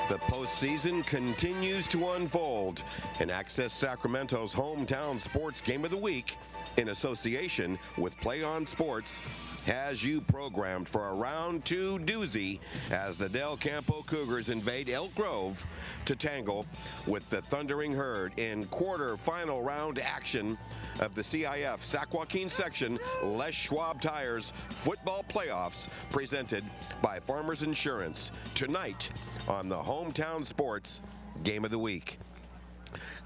The postseason continues to unfold, and Access Sacramento's hometown sports game of the week, in association with PlayOn Sports, has you programmed for a round two doozy as the Del Campo Cougars invade Elk Grove to tangle with the Thundering Herd in quarter-final round action of the CIF Sac-Joaquin section Les Schwab Tires football playoffs, presented by Farmers Insurance, tonight on the hometown sports game of the week.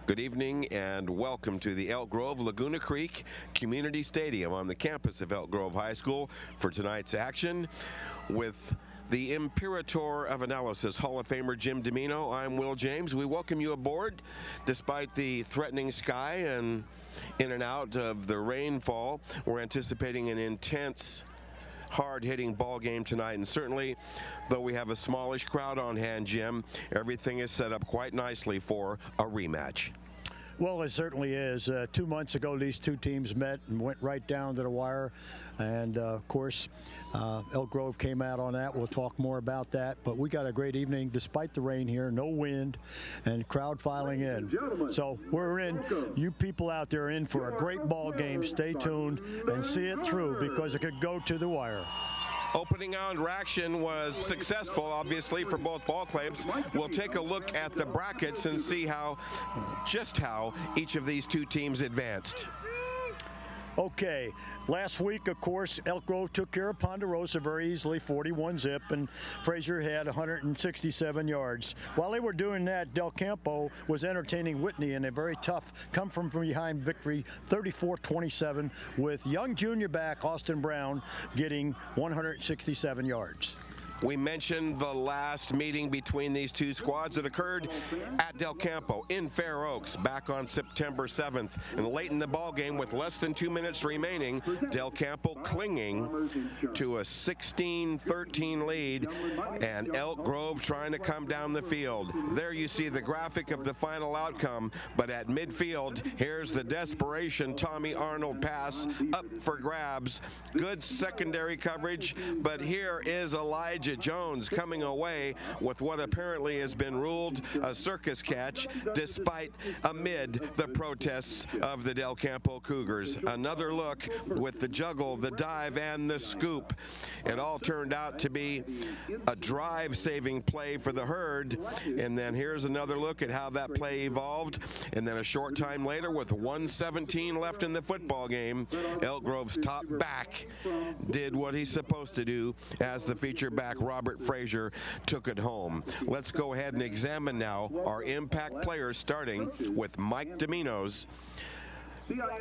Good evening and welcome to the Elk Grove Laguna Creek Community Stadium on the campus of Elk Grove High School for tonight's action with the Imperator of Analysis, Hall of Famer Jim Domino. I'm Will James. We welcome you aboard despite the threatening sky and in and out of the rainfall. We're anticipating an intense, hard-hitting ball game tonight, and certainly, though we have a smallish crowd on hand, Jim, everything is set up quite nicely for a rematch. Well, it certainly is. 2 months ago, these two teams met and went right down to the wire, and of course, Elk Grove came out on that. We'll talk more about that, but we got a great evening despite the rain here, no wind, and crowd filing in. So we're in. You people out there are in for a great ball game. Stay tuned and see it through because it could go to the wire. Opening round action was successful, obviously, for both ball clubs. We'll take a look at the brackets and see just how each of these two teams advanced. Okay, last week, of course, Elk Grove took care of Ponderosa very easily, 41-zip, and Fraser had 167 yards. While they were doing that, Del Campo was entertaining Whitney in a very tough come-from-behind victory, 34-27, with young junior back Austin Brown getting 167 yards. We mentioned the last meeting between these two squads that occurred at Del Campo in Fair Oaks back on September 7th. And late in the ball game with less than 2 minutes remaining, Del Campo clinging to a 16-13 lead and Elk Grove trying to come down the field. There you see the graphic of the final outcome, but at midfield, here's the desperation Tommy Arnold pass up for grabs. Good secondary coverage, but here is Elijah Jones coming away with what apparently has been ruled a circus catch amid the protests of the Del Campo Cougars. Another look with the juggle, the dive, and the scoop. It all turned out to be a drive-saving play for the Herd, and then here's another look at how that play evolved, and then a short time later with 1:17 left in the football game, Elk Grove's top back did what he's supposed to do as the feature back Robert Frazier took it home. Let's go ahead and examine now our impact players, starting with Mike Domino's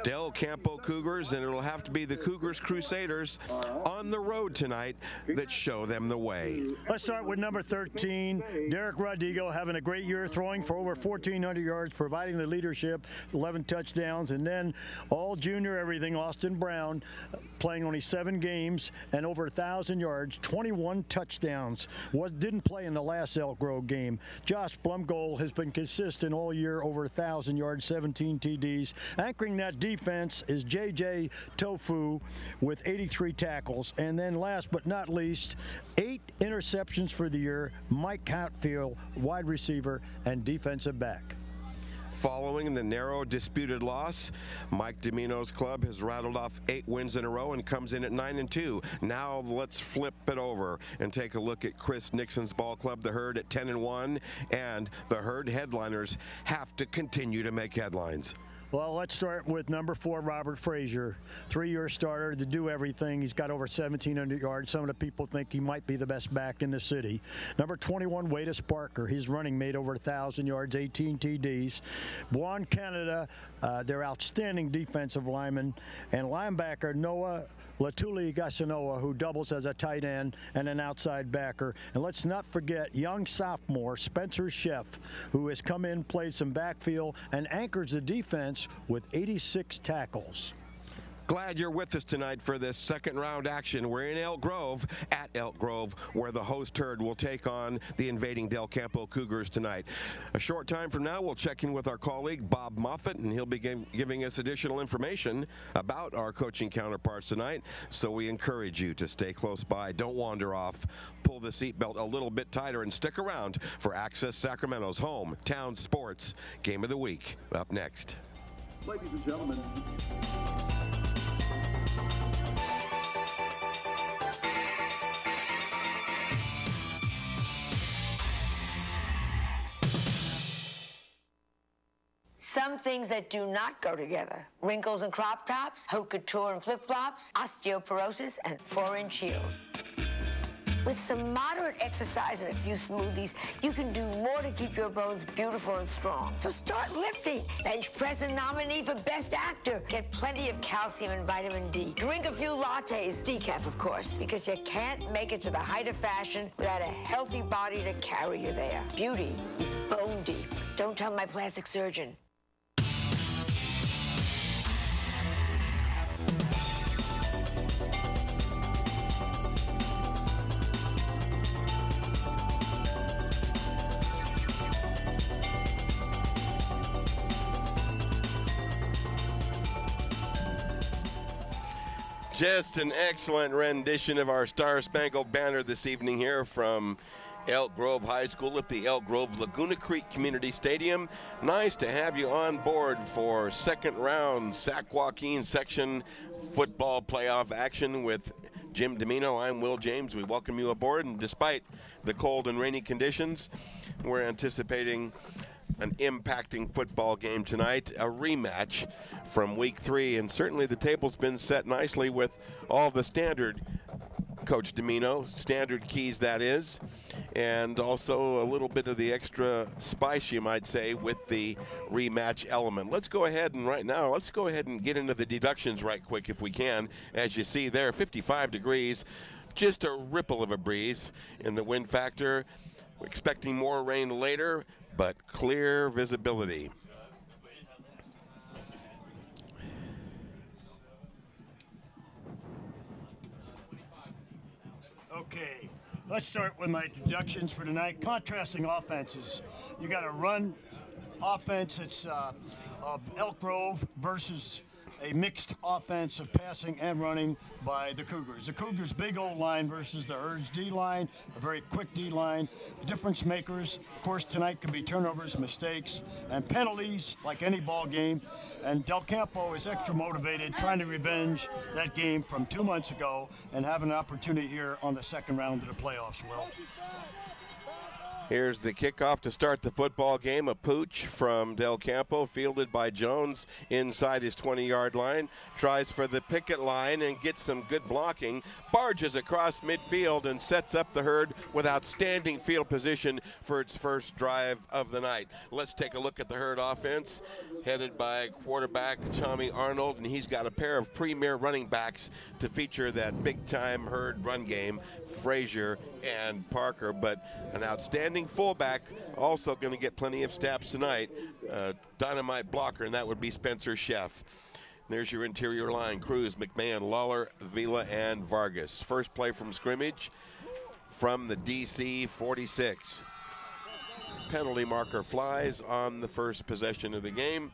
Del Campo Cougars, and it'll have to be the Cougars Crusaders on the road tonight that show them the way. Let's start with number 13, Derek Rodrigo, having a great year, throwing for over 1,400 yards, providing the leadership, 11 touchdowns, and then all junior everything, Austin Brown, playing only 7 games and over 1,000 yards, 21 touchdowns. Didn't play in the last Elk Grove game. Josh Blumgold has been consistent all year, over 1,000 yards, 17 TDs. Anchoring that defense is J.J. Tofu with 83 tackles. And then last but not least, 8 interceptions for the year, Mike Hatfield, wide receiver and defensive back. Following the narrow disputed loss, Mike Domino's club has rattled off 8 wins in a row and comes in at 9-2. Now let's flip it over and take a look at Chris Nixon's ball club, the Herd, at 10-1, and the Herd headliners have to continue to make headlines. Well, let's start with number 4, Robert Frazier, 3-year starter to do everything. He's got over 1,700 yards. Some of the people think he might be the best back in the city. Number 21, Wadis Parker. His running made over 1,000 yards, 18 TDs. Buon Canada, their outstanding defensive lineman, and linebacker Noah Latuli Gasanoa, who doubles as a tight end and an outside backer. And let's not forget young sophomore Spencer Sheff, who has come in, played some backfield, and anchors the defense with 86 tackles. Glad you're with us tonight for this second round action. We're in Elk Grove, at Elk Grove, where the host herd will take on the invading Del Campo Cougars tonight. A short time from now, we'll check in with our colleague Bob Moffett, and he'll be giving us additional information about our coaching counterparts tonight. So we encourage you to stay close by. Don't wander off. Pull the seatbelt a little bit tighter and stick around for Access Sacramento's hometown sports game of the week. Up next. Ladies and gentlemen. Some things that do not go together. Wrinkles and crop tops, haute couture and flip-flops, osteoporosis and 4-inch heels. With some moderate exercise and a few smoothies, you can do more to keep your bones beautiful and strong. So start lifting. Bench press and nominee for Best Actor. Get plenty of calcium and vitamin D. Drink a few lattes, decaf of course, because you can't make it to the height of fashion without a healthy body to carry you there. Beauty is bone deep. Don't tell my plastic surgeon. Just an excellent rendition of our Star Spangled Banner this evening here from Elk Grove High School at the Elk Grove Laguna Creek Community Stadium. Nice to have you on board for second round Sac-Joaquin section football playoff action with Jim Domino. I'm Will James. We welcome you aboard, and despite the cold and rainy conditions, we're anticipating an impacting football game tonight, a rematch from week 3, and certainly the table's been set nicely with all the standard, Coach Domino, standard keys that is, and also a little bit of the extra spice, you might say, with the rematch element. Let's go ahead and right now, let's go ahead and get into the deductions right quick if we can. As you see there, 55 degrees, just a ripple of a breeze in the wind factor. We're expecting more rain later, but clear visibility. Okay, let's start with my deductions for tonight. Contrasting offenses. You got a run offense that's of Elk Grove versus a mixed offense of passing and running by the Cougars. The Cougars' big old line versus the Herd's D-line, a very quick D-line. Difference makers, of course, tonight could be turnovers, mistakes, and penalties like any ball game. And Del Campo is extra motivated, trying to revenge that game from 2 months ago and have an opportunity here on the second round of the playoffs, Will. Here's the kickoff to start the football game. A pooch from Del Campo, fielded by Jones inside his 20-yard line. Tries for the picket line and gets some good blocking. Barges across midfield and sets up the Herd with outstanding field position for its first drive of the night. Let's take a look at the Herd offense, headed by quarterback Tommy Arnold, and he's got a pair of premier running backs to feature that big-time Herd run game, Frazier and Parker, but an outstanding fullback, also going to get plenty of snaps tonight, dynamite blocker, and that would be Spencer Sheff. There's your interior line: Cruz, McMahon, Lawler, Vila, and Vargas. First play from scrimmage from the DC 46. Penalty marker flies on the first possession of the game.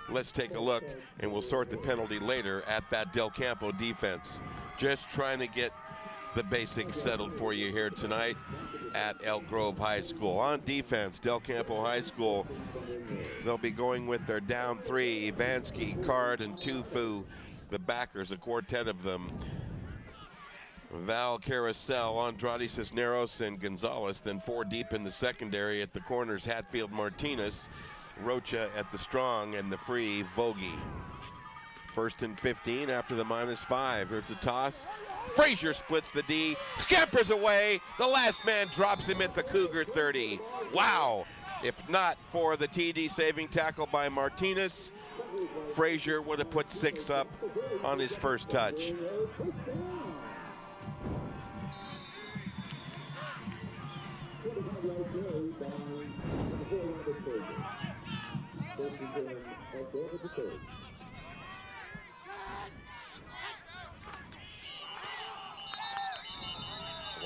Let's take a look, and we'll sort the penalty later at that Del Campo defense. Just trying to get the basics settled for you here tonight at Elk Grove High School. On defense, Del Campo High School, they'll be going with their down 3, Ivansky, Card, and Tufu, the backers, a quartet of them. Val Carousel, Andrade Cisneros, and Gonzalez. Then 4 deep in the secondary at the corners, Hatfield, Martinez, Rocha at the strong, and the free, Vogie. First and 15 after the -5. Here's a toss. Frazier splits the D, scampers away. The last man drops him at the Cougar 30. Wow. If not for the TD saving tackle by Martinez, Frazier would have put 6 up on his first touch.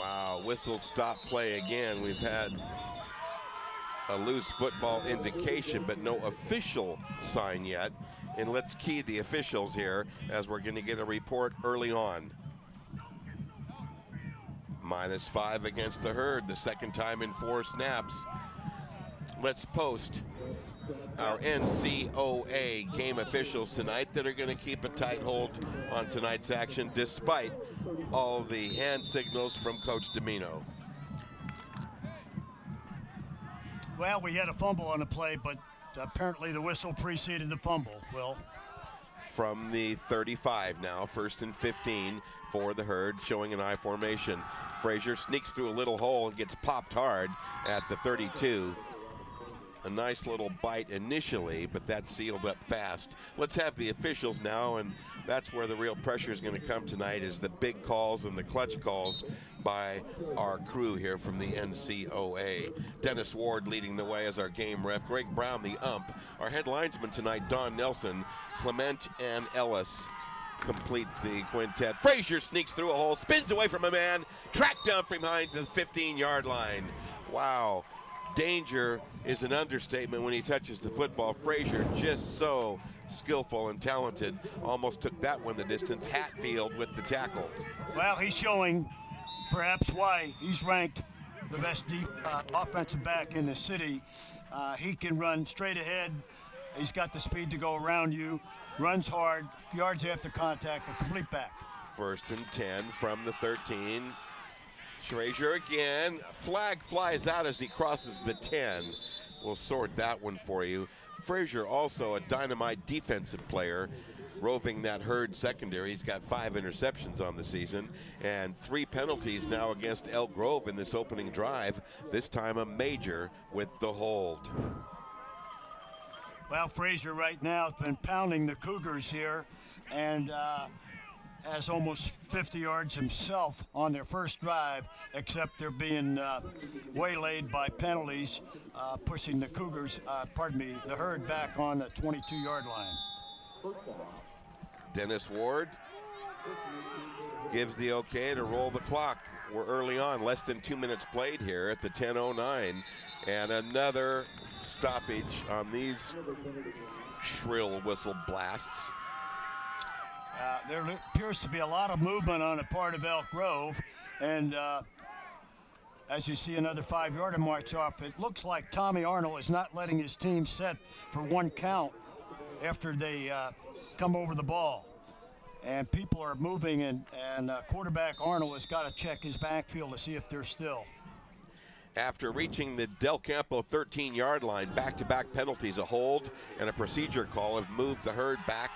Wow, whistle stop play again. We've had a loose football indication, but no official sign yet. And let's key the officials here as we're going to get a report early on. -5 against the Herd, the second time in 4 snaps. Let's post our NCOA game officials tonight that are going to keep a tight hold on tonight's action despite all the hand signals from Coach Domino. Well, we had a fumble on the play, but apparently the whistle preceded the fumble, Will. From the 35 now, 1st and 15 for the Herd, showing an I formation. Frazier sneaks through a little hole and gets popped hard at the 32. A nice little bite initially, but that sealed up fast. Let's have the officials now, and that's where the real pressure is going to come tonight, is the big calls and the clutch calls by our crew here from the NCOA. Dennis Ward leading the way as our game ref. Greg Brown, the ump. Our head linesman tonight, Don Nelson. Clement and Ellis complete the quintet. Frazier sneaks through a hole, spins away from a man, tracked down from behind the 15-yard line. Wow. Danger is an understatement when he touches the football. Frazier just so skillful and talented. Almost took that one the distance. Hatfield with the tackle. Well, he's showing perhaps why he's ranked the best offensive back in the city. He can run straight ahead. He's got the speed to go around you. Runs hard. Yards after contact. A complete back. 1st and 10 from the 13. Frazier again. Flag flies out as he crosses the 10. We'll sort that one for you. Frazier also a dynamite defensive player, roving that Herd secondary. He's got 5 interceptions on the season and 3 penalties now against Elk Grove in this opening drive. This time a major with the hold. Well, Frazier right now has been pounding the Cougars here and has almost 50 yards himself on their first drive, except they're being waylaid by penalties, pushing the Cougars, the Herd back on the 22-yard line. Dennis Ward gives the okay to roll the clock. We're early on, less than 2 minutes played here at the 10:09, and another stoppage on these shrill whistle blasts. There appears to be a lot of movement on the part of Elk Grove, and as you see another 5-yarder march off, it looks like Tommy Arnold is not letting his team set for 1 count after they come over the ball. And people are moving, and quarterback Arnold has got to check his backfield to see if they're still. After reaching the Del Campo 13-yard line, back-to-back penalties, a hold and a procedure call have moved the Herd back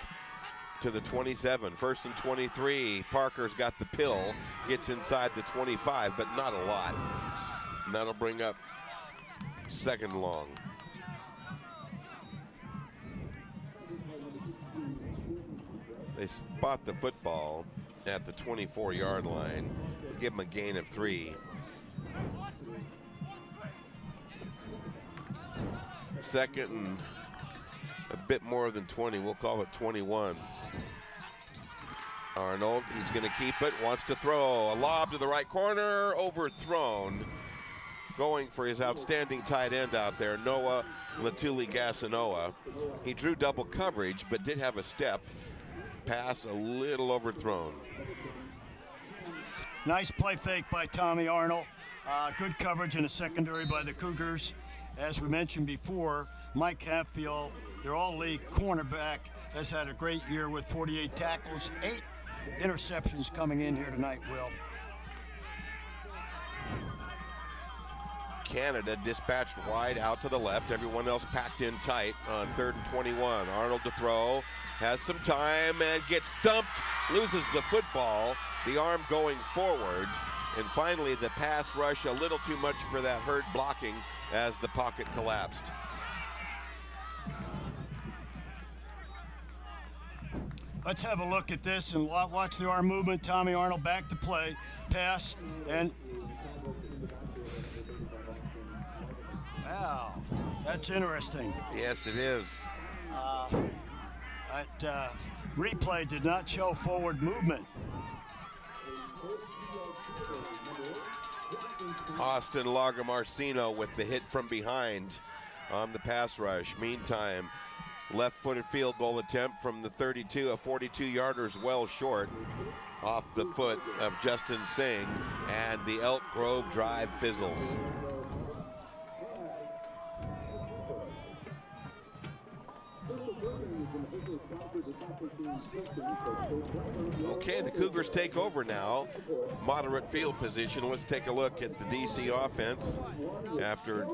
to the 27. 1st and 23. Parker's got the pill, gets inside the 25, but not a lot. And that'll bring up 2nd long. They spot the football at the 24-yard line. Give them a gain of 3. 2nd and a bit more than 20. We'll call it 21. Arnold, he's going to keep it, wants to throw. A lob to the right corner, overthrown. Going for his outstanding tight end out there, Noah Latuli-Gasanoa. He drew double coverage, but did have a step. Pass a little overthrown. Nice play fake by Tommy Arnold. Good coverage in the secondary by the Cougars. As we mentioned before, Mike Hatfield, their all-league cornerback, has had a great year with 48 tackles, 8 interceptions coming in here tonight, Will. Canada dispatched wide out to the left. Everyone else packed in tight on 3rd and 21. Arnold to throw, has some time and gets dumped, loses the football, the arm going forward, and finally the pass rush a little too much for that Herd blocking as the pocket collapsed. Let's have a look at this and watch the arm movement. Tommy Arnold back to play, pass, and wow, that's interesting. Yes, it is. That replay did not show forward movement. Austin Lagomarsino with the hit from behind on the pass rush. Meantime, left-footed field goal attempt from the 32, a 42-yarder is well short off the foot of Justin Singh, and the Elk Grove drive fizzles. Okay, the Cougars take over now. Moderate field position. Let's take a look at the DC offense after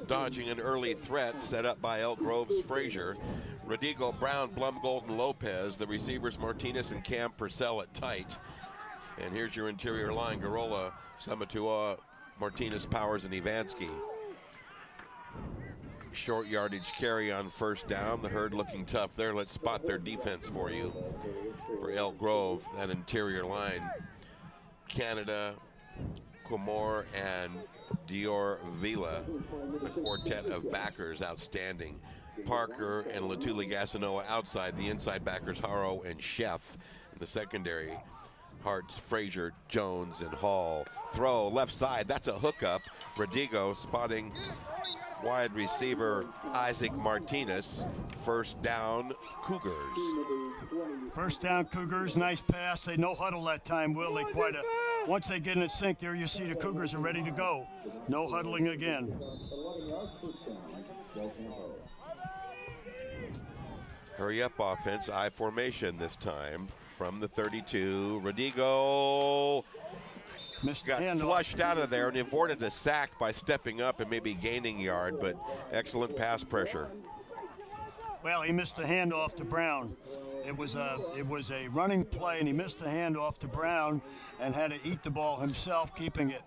dodging an early threat set up by Elk Grove's Frazier. Rodrigo, Brown, Blumgold, and Lopez. The receivers Martinez and Cam Purcell at tight. And here's your interior line: Garola, Samatua, Martinez, Powers, and Ivansky. Short yardage carry on first down. The Herd looking tough there. Let's spot their defense for you. For Elk Grove, that interior line: Canada, Quamor, and Dior Vila. The quartet of backers, outstanding. Parker and Latuli Gasanoa outside. The inside backers, Haro and Chef. In the secondary, Hartz, Frazier, Jones, and Hall. Throw left side. That's a hookup. Rodigo spotting wide receiver Isaac Martinez. First down, Cougars. First down, Cougars. Nice pass. They no huddle that time, Will. They once they get in sync there, you see the Cougars are ready to go. No huddling again. Hurry up offense, I formation this time from the 32. Rodigo got flushed out of there and avoided a sack by stepping up and maybe gaining yard, but excellent pass pressure. Well, he missed the handoff to Brown. It was a running play, and he missed the handoff to Brown and had to eat the ball himself, keeping it.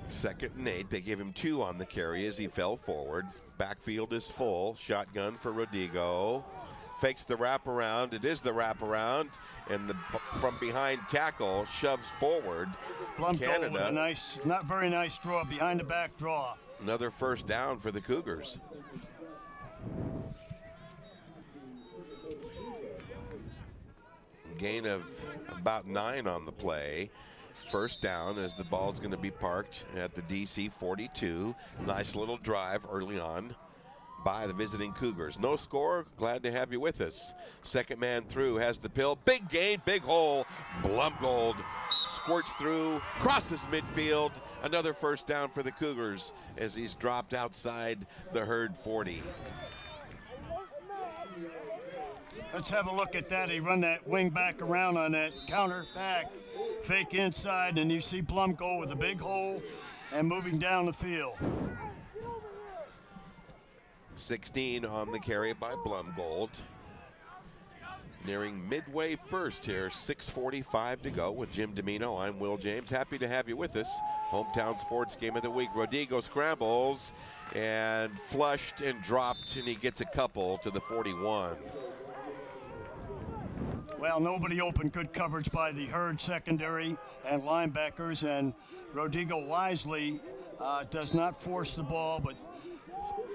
2nd and 8. They give him 2 on the carry as he fell forward. Backfield is full. Shotgun for Rodigo. Fakes the wraparound. It is the wraparound, and the from behind tackle shoves forward. Blumgold with a nice, not very nice draw, behind the back draw. Another first down for the Cougars. Gain of about 9 on the play. First down as the ball's going to be parked at the DC 42. Nice little drive early on by the visiting Cougars. No score, glad to have you with us. Second man through, has the pill. Big gain, big hole. Blumgold squirts through, crosses midfield. Another first down for the Cougars as he's dropped outside the Herd 40. Let's have a look at that. He run that wing back around on that counter back. Fake inside, and you see Blumgold with a big hole and moving down the field. 16 on the carry by Blumgold. Nearing midway first here, 6:45 to go with Jim Domino. I'm Will James. Happy to have you with us. Hometown Sports Game of the Week. Rodigo scrambles and flushed and dropped, and he gets a couple to the 41. Well, nobody open. Good coverage by the Herd secondary and linebackers, and Rodigo wisely does not force the ball, but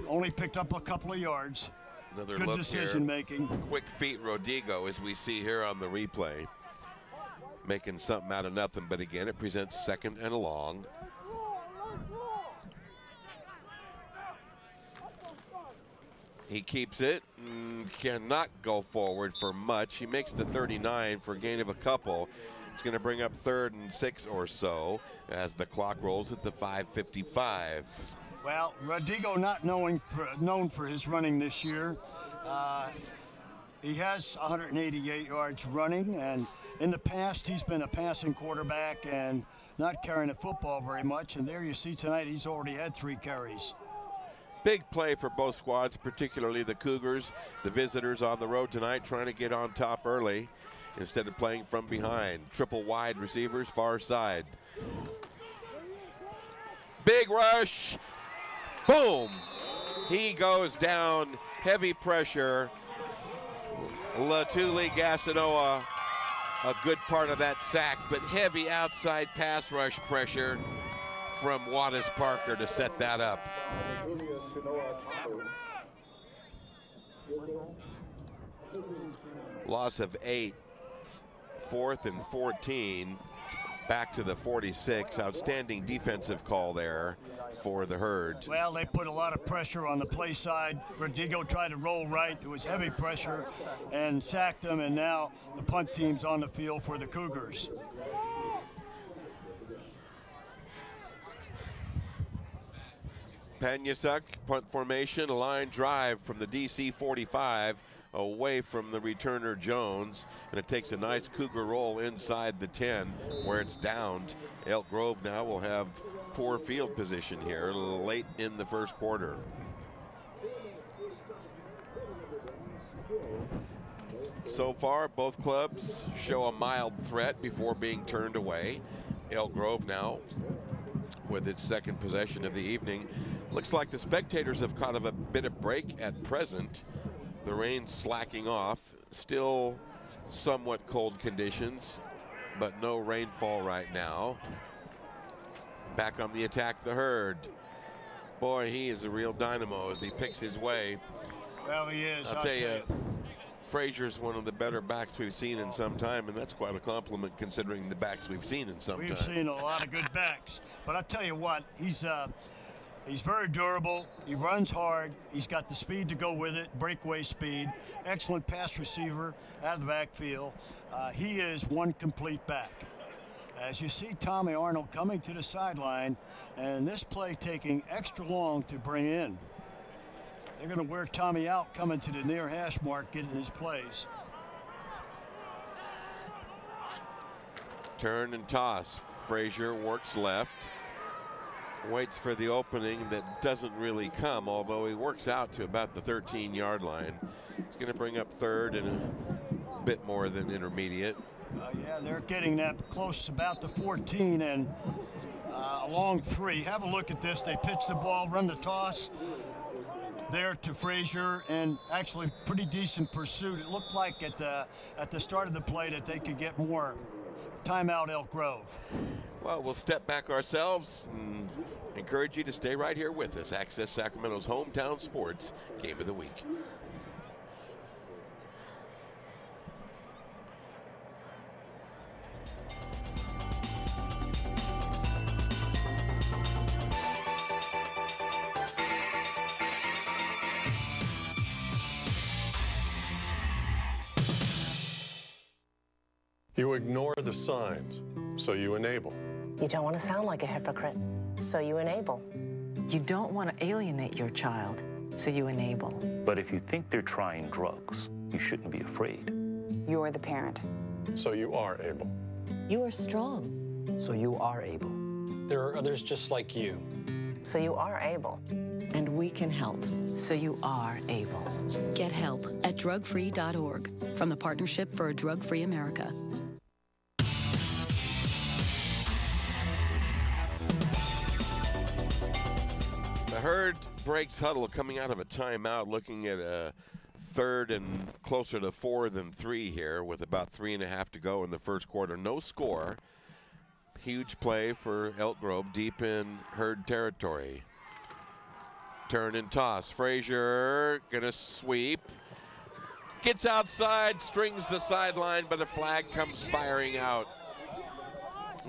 only picked up a couple of yards. Another good decision making. Quick feet Rodigo, as we see here on the replay, making something out of nothing, but again it presents 2nd and long. He keeps it, cannot go forward for much. He makes the 39 for a gain of a couple. It's going to bring up 3rd and 6 or so as the clock rolls at the 5:55. Well, Rodigo not known for his running this year. He has 188 yards running, and in the past he's been a passing quarterback and not carrying the football very much. And there you see tonight he's already had 3 carries. Big play for both squads, particularly the Cougars. The visitors on the road tonight trying to get on top early instead of playing from behind. Triple wide receivers, far side. Big rush. Boom. He goes down. Heavy pressure. Latuli Gasanoa, a good part of that sack, but heavy outside pass rush pressure from Wattis Parker to set that up. Loss of 8, 4th and 14. back to the 46. Outstanding defensive call there for the Herd. Well, they put a lot of pressure on the play side. Rodrigo tried to roll right. It was heavy pressure and sacked them, and now the punt team's on the field for the Cougars. Panyasuk, punt formation, a line drive from the DC 45 away from the returner Jones, and it takes a nice Cougar roll inside the 10 where it's downed. Elk Grove now will have poor field position here late in the first quarter. So far, both clubs show a mild threat before being turned away. Elk Grove now with its second possession of the evening. Looks like the spectators have caught a bit of break at present. The rain slacking off, still somewhat cold conditions, but no rainfall right now. Back on the attack, the Herd. Boy, he is a real dynamo as he picks his way. Well, he is. I'll tell you, Frazier's one of the better backs we've seen in some time, and that's quite a compliment considering the backs we've seen in some time. We've seen a lot of good backs, but I'll tell you what, he's very durable. He runs hard. He's got the speed to go with it, breakaway speed. Excellent pass receiver out of the backfield. He is one complete back. As you see Tommy Arnold coming to the sideline, and this play taking extra long to bring in. They're going to wear Tommy out coming to the near hash mark, getting his plays. Turn and toss. Frazier works left. Waits for the opening that doesn't really come, although he works out to about the 13-yard line. He's going to bring up third and a bit more than intermediate. Yeah, they're getting that close, about the 14 and along 3. Have a look at this. They pitch the ball, run the toss there to Frazier, and actually pretty decent pursuit. It looked like at the start of the play that they could get more. Timeout, Elk Grove. Well, we'll step back ourselves and encourage you to stay right here with us. Access Sacramento's hometown sports game of the week. You ignore the signs, so you enable. You don't want to sound like a hypocrite, so you enable. You don't want to alienate your child, so you enable. But if you think they're trying drugs, you shouldn't be afraid. You're the parent. So you are able. You are strong, so you are able. There are others just like you. So you are able. And we can help, so you are able. Get help at drugfree.org from the Partnership for a Drug-Free America. The Herd breaks huddle coming out of a timeout, looking at a third and closer to 4 than 3 here with about 3.5 to go in the first quarter. No score. Huge play for Elk Grove deep in Herd territory. Turn and toss. Frazier gonna sweep. Gets outside, strings the sideline, but a flag comes firing out.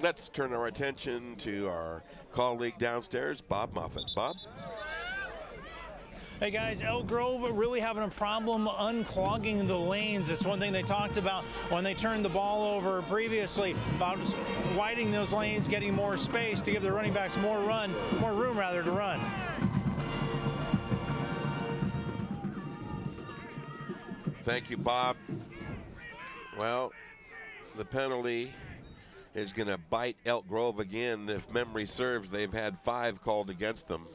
Let's turn our attention to our colleague downstairs, Bob Moffett. Bob? Hey guys, Elk Grove really having a problem unclogging the lanes. It's one thing they talked about when they turned the ball over previously, about widening those lanes, getting more space to give the running backs more room rather to run. Thank you, Bob. Well, the penalty is going to bite Elk Grove again. If memory serves, they've had 5 called against them.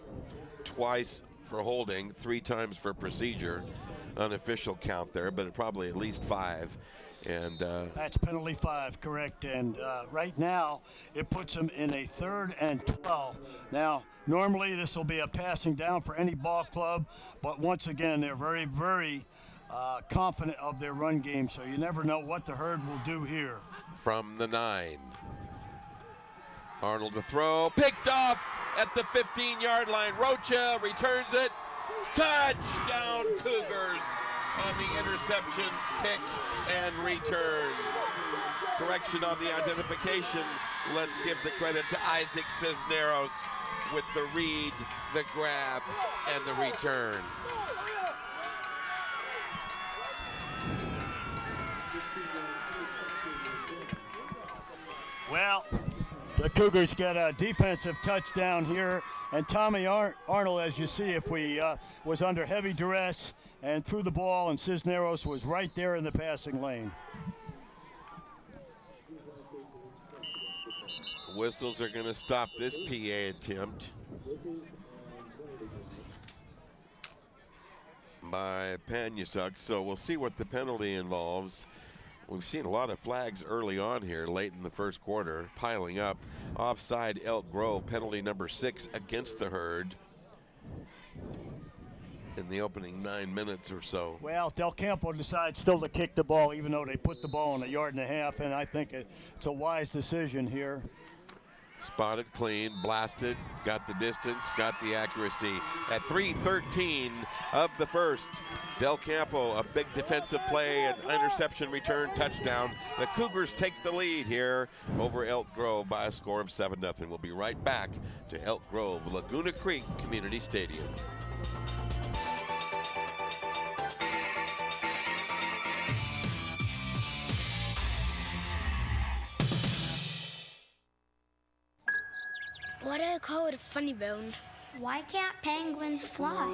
Twice for holding, 3 times for procedure. Unofficial count there, but probably at least 5. And that's penalty 5, correct. And right now, it puts them in a 3rd and 12. Now, normally this will be a passing down for any ball club, but once again, they're very, very confident of their run game, so you never know what the Herd will do here. From the 9. Arnold to throw, picked off at the 15-yard line. Rocha returns it. Touchdown Cougars on the interception, pick, and return. correction on the identification. Let's give the credit to Isaac Cisneros with the read, the grab, and the return. Well, the Cougars get a defensive touchdown here, and Tommy Arnold, as you see, if we was under heavy duress and threw the ball, and Cisneros was right there in the passing lane. Whistles are going to stop this PA attempt by Panusuk, so we'll see what the penalty involves. We've seen a lot of flags early on here, late in the first quarter, piling up. Offside Elk Grove, penalty number 6 against the Herd in the opening 9 minutes or so. Well, Del Campo decides still to kick the ball, even though they put the ball in 1.5 yards, and I think it's a wise decision here. Spotted clean, blasted, got the distance, got the accuracy. At 3:13 of the first, Del Campo, a big defensive play, an interception return, touchdown. The Cougars take the lead here over Elk Grove by a score of 7-0. We'll be right back to Elk Grove, Laguna Creek Community Stadium. Why do I call it a funny bone? Why can't penguins fly?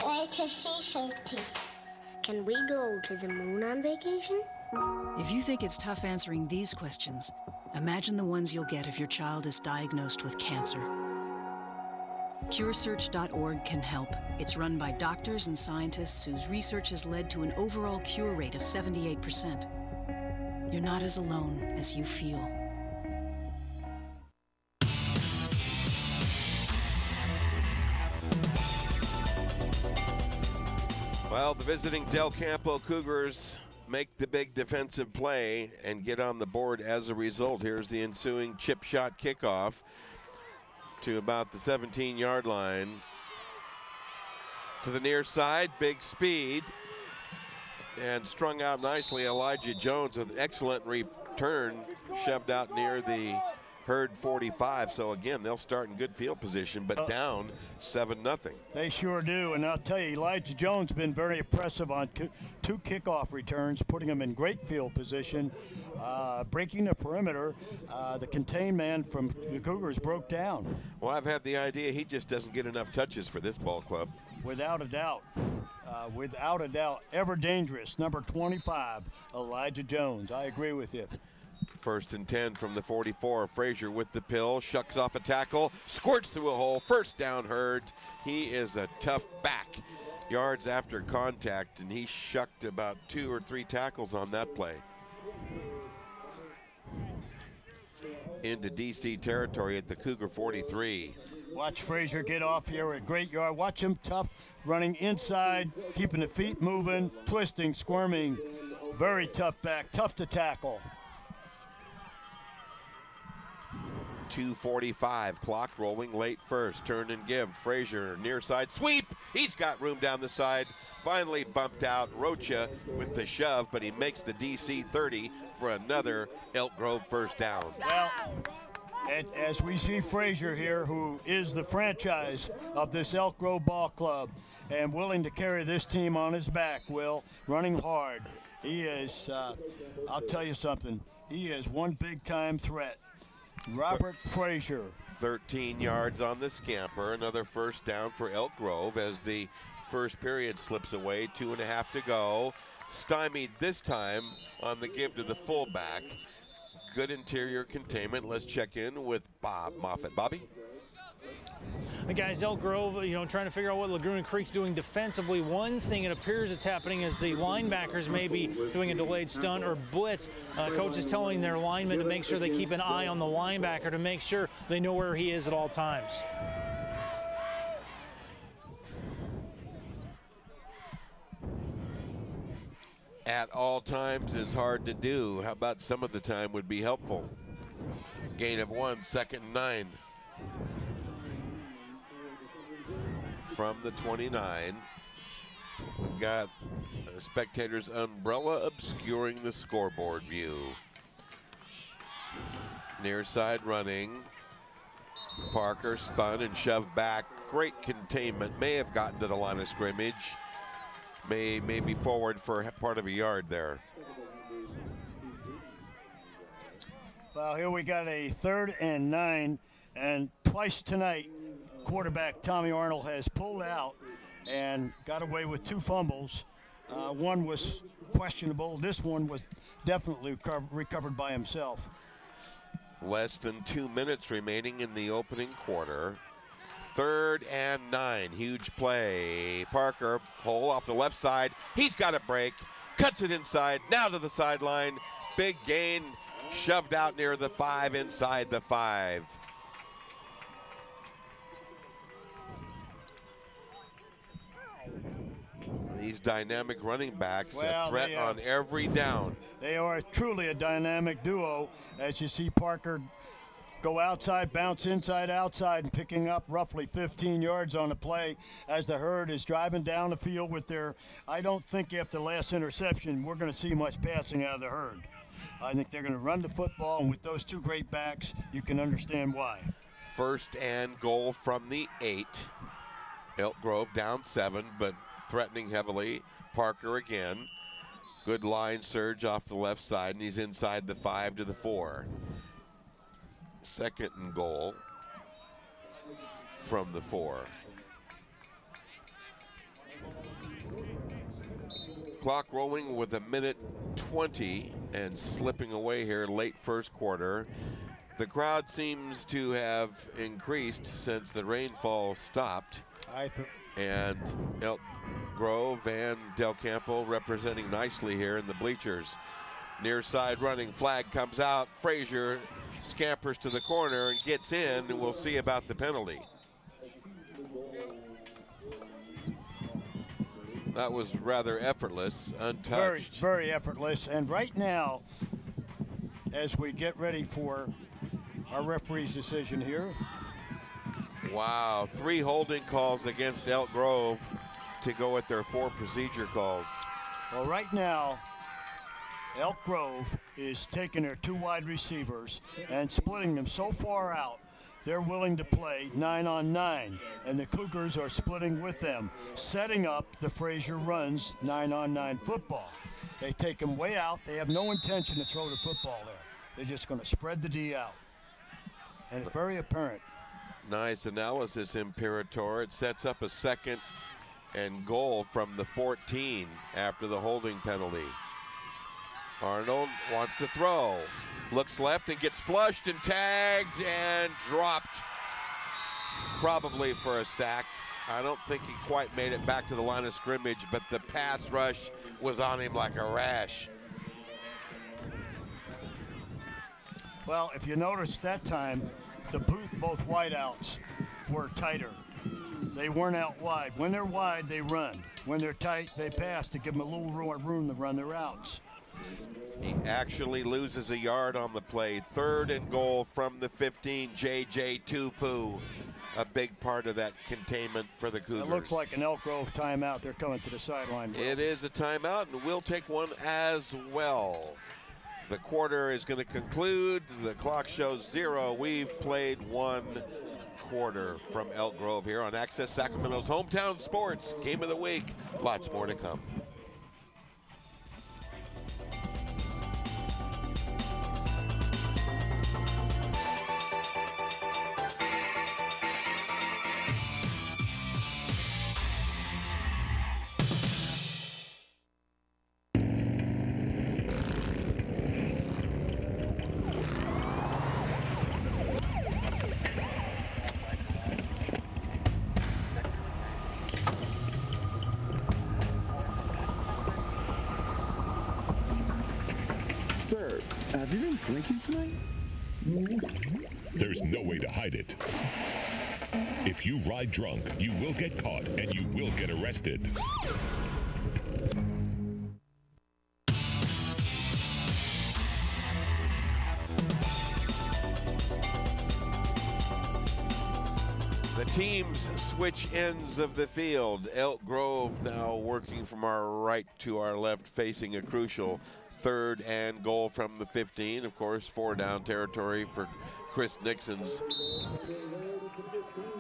Like a sea safety. Can we go to the moon on vacation? If you think it's tough answering these questions, imagine the ones you'll get if your child is diagnosed with cancer. CureSearch.org can help. It's run by doctors and scientists whose research has led to an overall cure rate of 78%. You're not as alone as you feel. Well, the visiting Del Campo Cougars make the big defensive play and get on the board as a result. Here's the ensuing chip shot kickoff to about the 17-yard line. To the near side, big speed. And strung out nicely, Elijah Jones with an excellent return, shoved out near the Herd 45. So again, they'll start in good field position, but down 7-0. They sure do, and I'll tell you, Elijah Jones been very impressive on 2 kickoff returns, putting them in great field position, breaking the perimeter. The contained man from the Cougars broke down. Well, I've had the idea he just doesn't get enough touches for this ball club. Without a doubt. Without a doubt, ever dangerous, number 25, Elijah Jones. I agree with you. 1st and 10 from the 44. Frazier with the pill, shucks off a tackle, squirts through a hole. First down, Herd. He is a tough back. Yards after contact, and he shucked about 2 or 3 tackles on that play. Into DC territory at the Cougar 43. Watch Frazier get off here at great yard. Watch him tough, running inside, keeping the feet moving, twisting, squirming. Very tough back, tough to tackle. 2:45, clock rolling, late first. Turn and give. Frazier near side sweep. He's got room down the side. Finally bumped out Rocha with the shove, but he makes the DC 30 for another Elk Grove first down. Well, as we see Frazier here, who is the franchise of this Elk Grove ball club and willing to carry this team on his back, Will, running hard. He is, I'll tell you something, he is one big-time threat. Robert Frazier. 13 yards on the scamper. Another first down for Elk Grove as the first period slips away. 2.5 to go. Stymied this time on the give to the fullback. Good interior containment. Let's check in with Bob Moffitt. Bobby? The guys, Elk Grove, trying to figure out what Laguna Creek's doing defensively. One thing it appears it's happening is the linebackers may be doing a delayed stunt or blitz. Coach is telling their linemen to make sure they keep an eye on the linebacker to make sure they know where he is at all times. At all times is hard to do. How about some of the time would be helpful? Gain of 1, 2nd and 9. From the 29. We've got a spectator's umbrella obscuring the scoreboard view. Near side running. Parker spun and shoved back. Great containment. May have gotten to the line of scrimmage. May be forward for part of a yard there. Well, here we got a 3rd and 9, and twice tonight, quarterback Tommy Arnold has pulled out and got away with 2 fumbles. One was questionable. This one was definitely recovered by himself. Less than 2 minutes remaining in the opening quarter. 3rd and 9, huge play. Parker, hole off the left side. He's got a break, cuts it inside, now to the sideline. Big gain, shoved out near the 5, inside the 5. These dynamic running backs, a threat on every down. They are truly a dynamic duo, as you see Parker go outside, bounce inside, outside, and picking up roughly 15 yards on the play as the herd is driving down the field with their, I don't think after the last interception we're going to see much passing out of the herd. I think they're going to run the football, and with those 2 great backs, you can understand why. 1st and goal from the 8. Elk Grove down 7, but threatening heavily. Parker again. Good line surge off the left side, and he's inside the 5 to the 4. 2nd and goal from the 4. Clock rolling with 1:20 and slipping away here late first quarter. The crowd seems to have increased since the rainfall stopped. And Elk Grove and Del Campo representing nicely here in the bleachers. Near side running, flag comes out. Frazier scampers to the corner and gets in, and we'll see about the penalty. That was rather effortless, untouched. Very effortless. And right now, as we get ready for our referee's decision here. Wow, 3 holding calls against Elk Grove to go with their 4 procedure calls. Well, right now, Elk Grove is taking their 2 wide receivers and splitting them so far out, they're willing to play 9-on-9, and the Cougars are splitting with them, setting up the Frazier runs 9-on-9 football. They take them way out. They have no intention to throw the football there. They're just going to spread the D out, and it's very apparent. Nice analysis, Imperator. It sets up a 2nd and goal from the 14 after the holding penalty. Arnold wants to throw. Looks left and gets flushed and tagged and dropped. Probably for a sack. I don't think he quite made it back to the line of scrimmage, but the pass rush was on him like a rash. Well, if you notice that time, both wideouts were tighter. They weren't out wide. When they're wide, they run. When they're tight, they pass to give them a little room to run their routes. He actually loses a yard on the play. 3rd and goal from the 15, J.J. Tufu. A big part of that containment for the Cougars. It looks like an Elk Grove timeout. They're coming to the sideline. It is a timeout, and we'll take one as well. The quarter is going to conclude. The clock shows 0. We've played 1 quarter from Elk Grove here on Access Sacramento's Hometown Sports Game of the Week. Lots more to come. Sir, have you been drinking tonight? There's no way to hide it. If you ride drunk, you will get caught and you will get arrested. The teams switch ends of the field. Elk Grove now working from our right to our left, facing a crucial 3rd and goal from the 15. Of course, 4 down territory for Chris Nixon's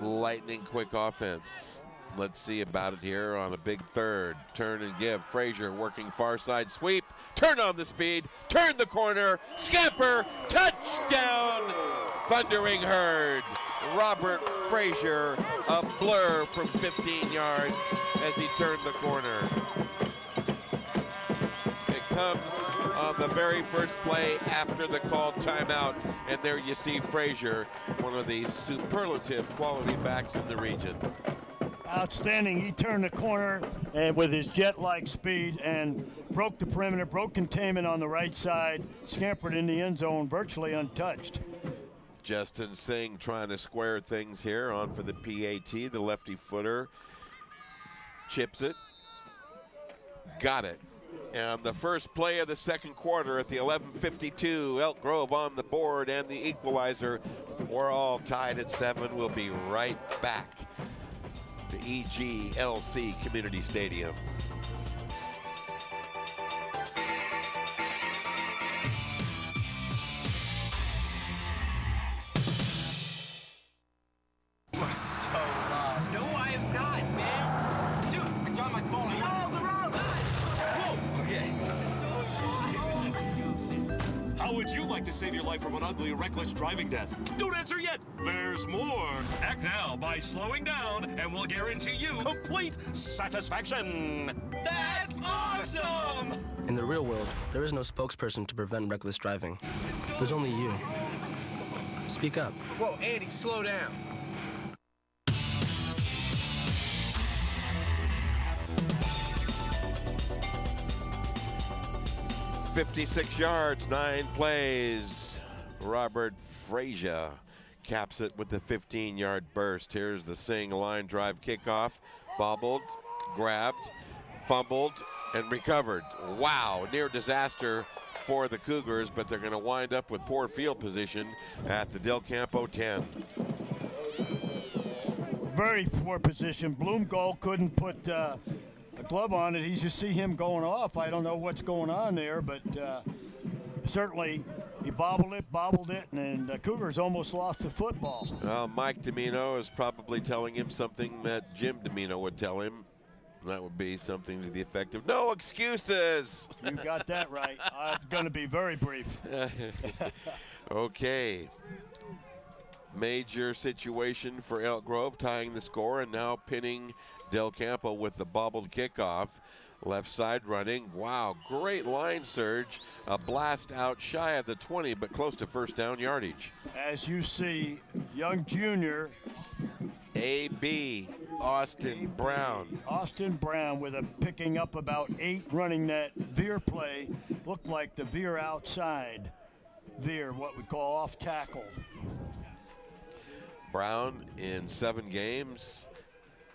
lightning quick offense. Let's see about it here on a big 3rd. Turn and give. Frazier working far side sweep. Turn on the speed. Turn the corner. Scamper. Touchdown. Thundering Herd. Robert Frazier, a blur from 15 yards as he turned the corner. It comes on the very first play after the called timeout, and there you see Frazier, one of the superlative quality backs in the region. Outstanding. He turned the corner and with his jet-like speed and broke the perimeter, broke containment on the right side, scampered in the end zone virtually untouched. Justin Singh trying to square things here on for the PAT. The lefty footer chips it. Got it. And the first play of the second quarter at the 11:52, Elk Grove on the board and the equalizer. We're all tied at 7. We'll be right back to EGLC Community Stadium. You're so lost. No, I am not, man. Dude, I dropped my phone. Oh, the road! Whoa! Okay. How would you like to save your life from an ugly, reckless driving death? Don't answer yet. There's more. Act now by slowing down, and we'll guarantee you complete satisfaction. That's awesome! In the real world, there is no spokesperson to prevent reckless driving. There's only you. Speak up. Whoa, Andy, slow down. 56 yards, 9 plays. Robert Frazier caps it with the 15-yard burst. Here's the Singh line drive kickoff. Bobbled, grabbed, fumbled, and recovered. Wow, near disaster for the Cougars, but they're going to wind up with poor field position at the Del Campo 10. Very poor position. Bloomgold couldn't put a glove on it. You just see him going off. I don't know what's going on there, but certainly he bobbled it, and the Cougars almost lost the football. Well, Mike Domino is probably telling him something that Jim Domino would tell him. That would be something to the effect of, no excuses. You got that right. I'm going to be very brief. Okay. Major situation for Elk Grove, tying the score and now pinning Del Campo with the bobbled kickoff. Left side running. Wow, great line surge. A blast out shy of the 20, but close to first down yardage. As you see, young junior. A.B. Austin Brown. Austin Brown with a picking up about 8 running that veer play. Looked like the veer outside. Veer, what we call off tackle. Brown in 7 games,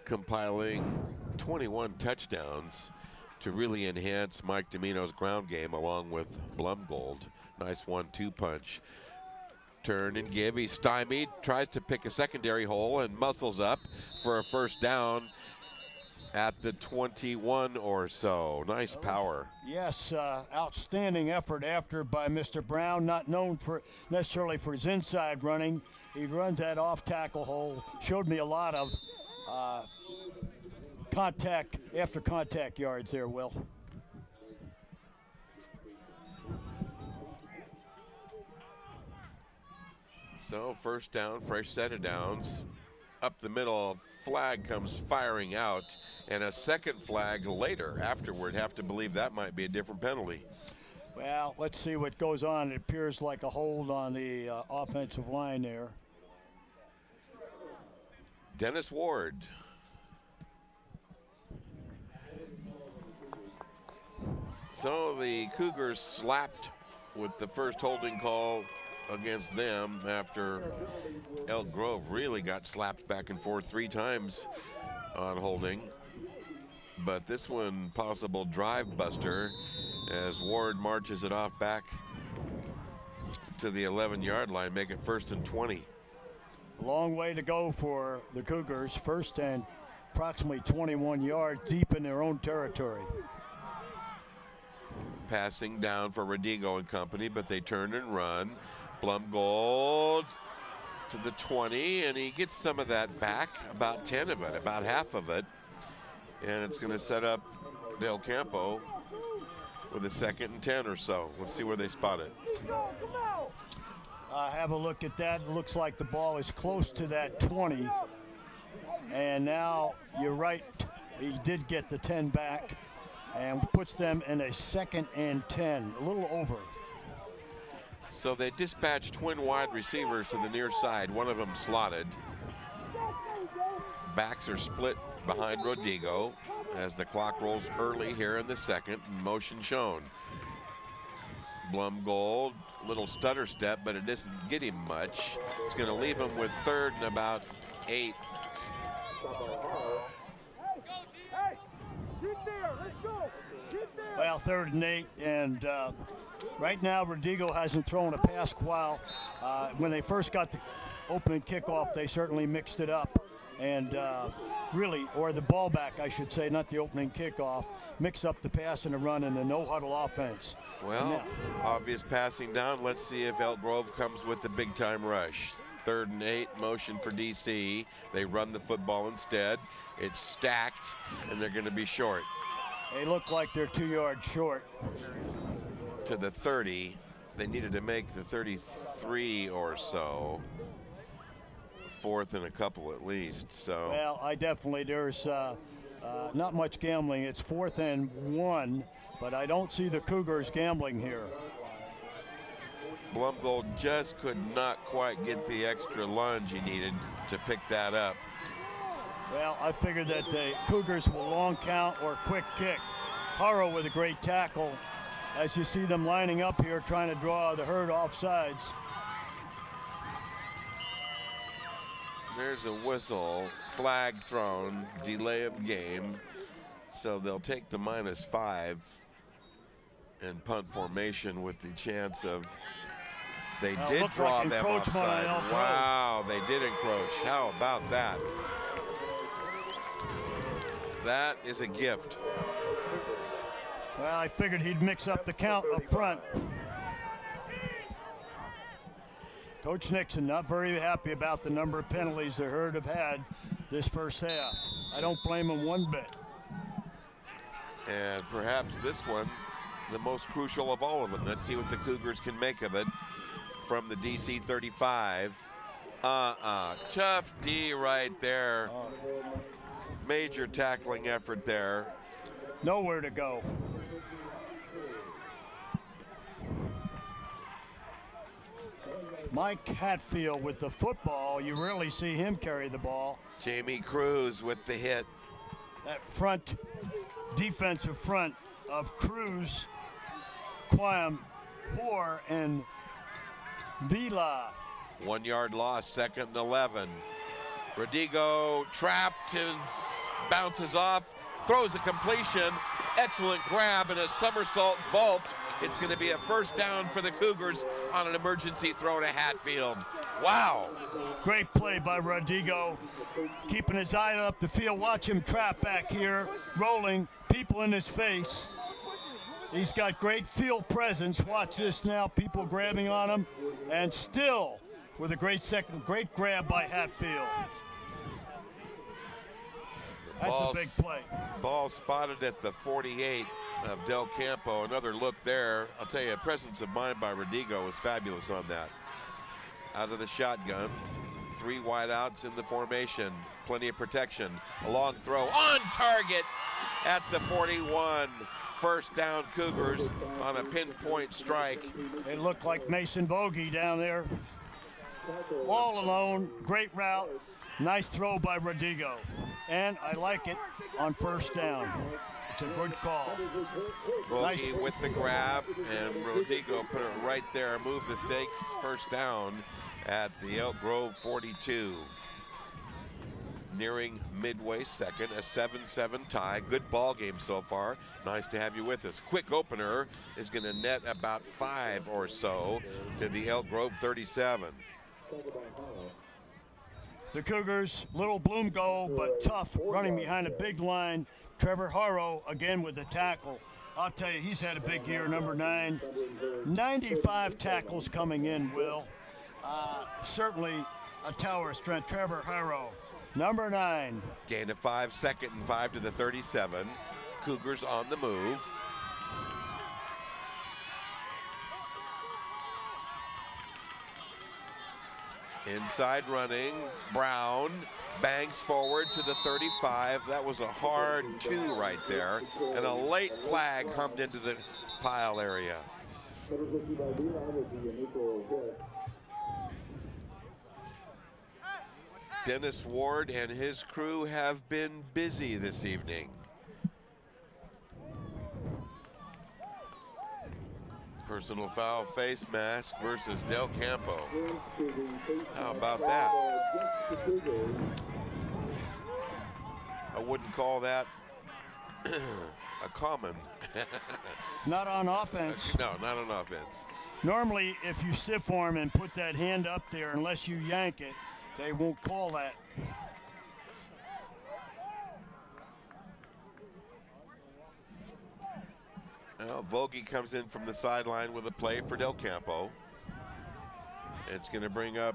compiling 21 touchdowns to really enhance Mike Domino's ground game along with Blumgold. Nice 1-2 punch. Turn and give. He's stymied, tries to pick a secondary hole and muscles up for a first down at the 21 or so. Nice power. Yes, outstanding effort after by Mr. Brown, not known for necessarily for his inside running. He runs that off tackle hole. Showed me a lot of after contact yards there, Will. So first down, fresh set of downs. Up the middle, flag comes firing out, and a second flag later afterward. Have to believe that might be a different penalty. Well, let's see what goes on. It appears like a hold on the offensive line there. Dennis Ward. So the Cougars slapped with the first holding call against them after Elk Grove really got slapped back and forth 3 times on holding. But this one, possible drive buster as Ward marches it off back to the 11-yard line, make it 1st and 20. A long way to go for the Cougars. First and approximately 21 yards deep in their own territory. passing down for Rodigo and company, but they turn and run. Blumgold to the 20, and he gets some of that back, about 10 of it, about half of it. And it's going to set up Del Campo with a 2nd and 10 or so. Let's see where they spot it. Have a look at that. It looks like the ball is close to that 20. And now, you're right, he did get the 10 back and puts them in a 2nd and 10, a little over. So they dispatched twin wide receivers to the near side, one of them slotted. Backs are split behind Rodigo as the clock rolls early here in the 2nd, motion shown. Blumgold, little stutter step, but it doesn't get him much. It's going to leave him with 3rd and about 8. Well, 3rd and 8, and right now Rodigo hasn't thrown a pass while. When they first got the opening kickoff, they certainly mixed it up, and really, or the ball back, I should say, not the opening kickoff, mix up the pass and the run and the no-huddle offense. Well, obvious passing down. Let's see if Elk Grove comes with the big-time rush. 3rd and 8, motion for DC. They run the football instead. It's stacked, and they're going to be short. They look like they're 2 yards short. To the 30. They needed to make the 33 or so. 4th and a couple at least. So. Well, there's not much gambling. It's 4th and 1, but I don't see the Cougars gambling here. Blumgold just could not quite get the extra lunge he needed to pick that up. Well, I figured that the Cougars will long count or quick kick. Haro with a great tackle as you see them lining up here trying to draw the herd off sides. There's a whistle, flag thrown, delay of game. So they'll take the -5 and punt formation with the chance of, they did draw them offside. Wow, they did encroach. How about that? That is a gift. Well, I figured he'd mix up the count up front. Coach Nixon not very happy about the number of penalties the Herd have had this first half. I don't blame him one bit. And perhaps this one, the most crucial of all of them. Let's see what the Cougars can make of it from the DC 35. Tough D right there. Major tackling effort there. Nowhere to go. Mike Hatfield with the football. You rarely see him carry the ball. Jamie Cruz with the hit. That front, defensive front of Cruz, Quam, Hoare, and Vila. 1 yard loss, 2nd and 11. Rodigo trapped and bounces off, throws a completion, excellent grab and a somersault vault. It's going to be a first down for the Cougars on an emergency throw to Hatfield. Wow. Great play by Rodigo, keeping his eye up the field. Watch him trap back here, rolling, people in his face. He's got great field presence. Watch this now, people grabbing on him, and still with a great grab by Hatfield. That's a big play. Ball spotted at the 48 of Del Campo. Another look there. I'll tell you, presence of mind by Rodigo was fabulous on that. Out of the shotgun, 3 wideouts in the formation. Plenty of protection. A long throw on target at the 41. First down Cougars on a pinpoint strike. They look like Mason Vogie down there. All alone, great route. Nice throw by Rodigo. And I like it on first down. It's a good call. Vogie nice with the grab, and Rodigo put it right there. Move the stakes. First down at the Elk Grove 42. Nearing midway second, a 7-7 tie. Good ball game so far. Nice to have you with us. Quick opener is going to net about 5 or so to the Elk Grove 37. The Cougars, little bloom goal, but tough, running behind a big line. Trevor Haro again with the tackle. I'll tell you, he's had a big year, number 9. 95 tackles coming in, Will. Certainly a tower of strength. Trevor Harrow, number 9. Gain of 5, 2nd and 5 to the 37. Cougars on the move. Inside running, Brown bangs forward to the 35. That was a hard 2 right there, and a late flag hummed into the pile area. Dennis Ward and his crew have been busy this evening. Personal foul face mask versus Del Campo. How about that? I wouldn't call that a common. Not on offense. No, not on offense. Normally, if you stiff arm and put that hand up there, unless you yank it, they won't call that. Well, Vogie comes in from the sideline with a play for Del Campo. It's going to bring up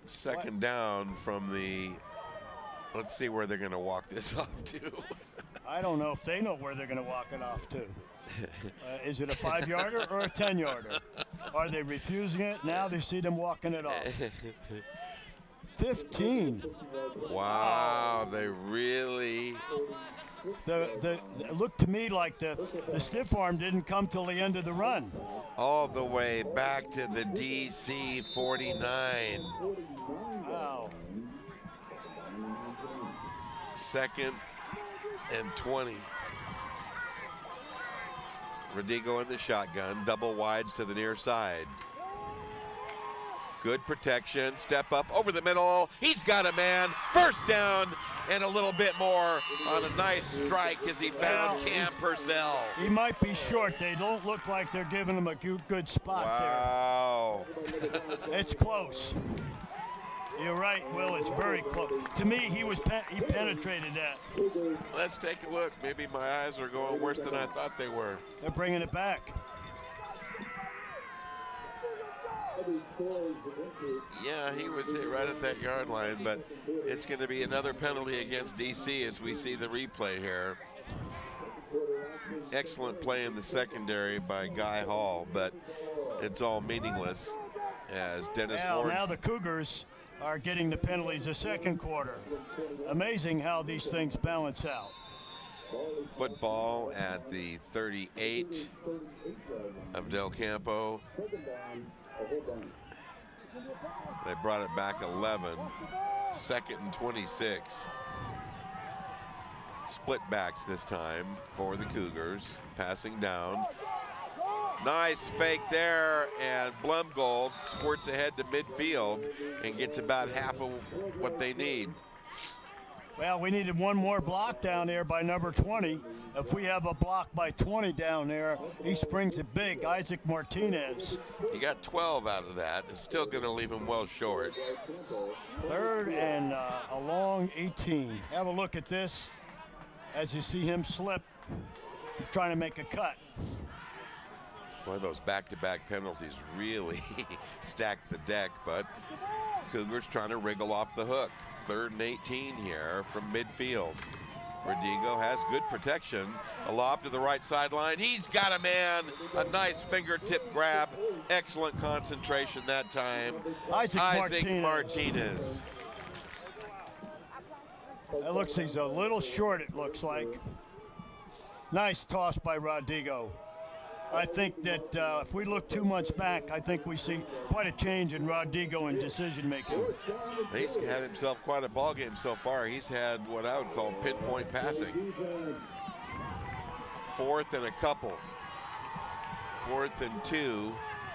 second down from the, let's see where they're going to walk this off to. I don't know if they know where they're going to walk it off to. Is it a 5-yarder or a 10-yarder? Are they refusing it? Now they see them walking it off. 15. Wow, they really. It looked to me like the stiff arm didn't come till the end of the run. All the way back to the DC 49. Wow. 2nd and 20. Rodigo in the shotgun, double wides to the near side. Good protection, step up over the middle. He's got a man, first down, and a little bit more on a nice strike as he found Cam Purcell. He might be short. They don't look like they're giving him a good spot there. It's close. You're right, Will. It's very close. To me, he penetrated that. Let's take a look. Maybe my eyes are going worse than I thought they were. They're bringing it back. Yeah, he was hit right at that yard line, but it's going to be another penalty against DC as we see the replay here. Excellent play in the secondary by Guy Hall, but it's all meaningless as Dennis Ward. Now the Cougars are getting the penalties the second quarter. Amazing how these things balance out. Football at the 38 of Del Campo. They brought it back 11. 2nd and 26. Split backs this time for the Cougars. Passing down. Nice fake there, and Blumgold squirts ahead to midfield and gets about half of what they need. Well, we needed one more block down there by number 20. If we have a block by 20 down there, he springs it big. Isaac Martinez. He got 12 out of that. It's still going to leave him well short. 3rd and a long 18. Have a look at this as you see him slip, trying to make a cut. Boy, those back-to-back penalties really stacked the deck, but Cougars trying to wriggle off the hook. 3rd and 18 here from midfield. Rodigo has good protection. A lob to the right sideline. He's got a man. A nice fingertip grab. Excellent concentration that time. Isaac Martinez. That looks, he's a little short, it looks like. Nice toss by Rodigo. I think that if we look 2 months back, I think we see quite a change in Rodigo in decision making. He's had himself quite a ball game so far. He's had what I would call pinpoint passing. 4th and a couple. 4th and 2.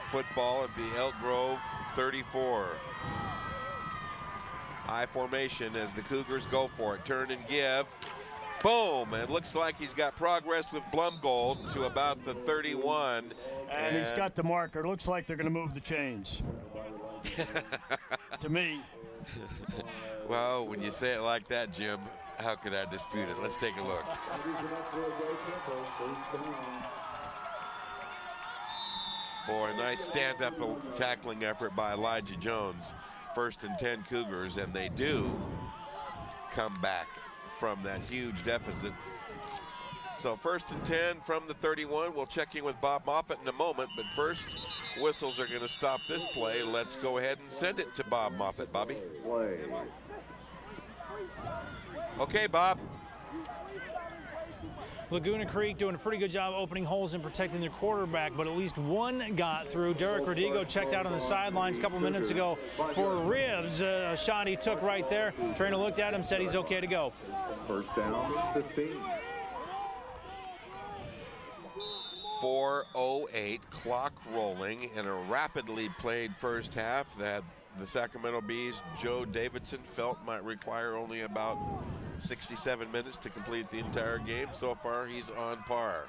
Football at the Elk Grove 34. High formation as the Cougars go for it. Turn and give. Boom, and it looks like he's got progress with Blumgold to about the 31. And he's got the marker. Looks like they're going to move the chains. To me. Well, when you say it like that, Jim, How could I dispute it? Let's take a look. Boy, nice stand-up tackling effort by Elijah Jones. 1st and 10 Cougars, and they do come back from that huge deficit. So 1st and 10 from the 31. We'll check in with Bob Moffitt in a moment, but first, whistles are going to stop this play. Let's go ahead and send it to Bob Moffitt. Bobby? Play. Okay, Bob. Laguna Creek doing a pretty good job opening holes and protecting their quarterback, but at least one got through. Derek Rodigo checked out on the sidelines a couple minutes ago for ribs. A shot he took right there. Trainer looked at him, said he's okay to go. 1st down, 15. 4:08, clock rolling in a rapidly played first half that the Sacramento Bees' Joe Davidson felt might require only about 67 minutes to complete the entire game. So far, he's on par.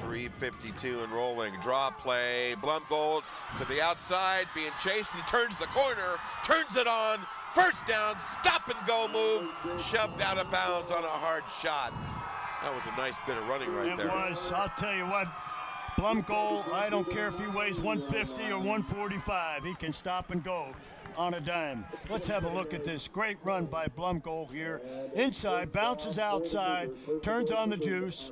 3:52 and rolling. Draw play. Blumgold to the outside, being chased. He turns the corner, turns it on. 1st down, stop and go move. Shoved out of bounds on a hard shot. That was a nice bit of running right there. It was. I'll tell you what. Blumgold, I don't care if he weighs 150 or 145. He can stop and go on a dime. Let's have a look at this great run by Blumgold here. Inside, bounces outside, turns on the juice,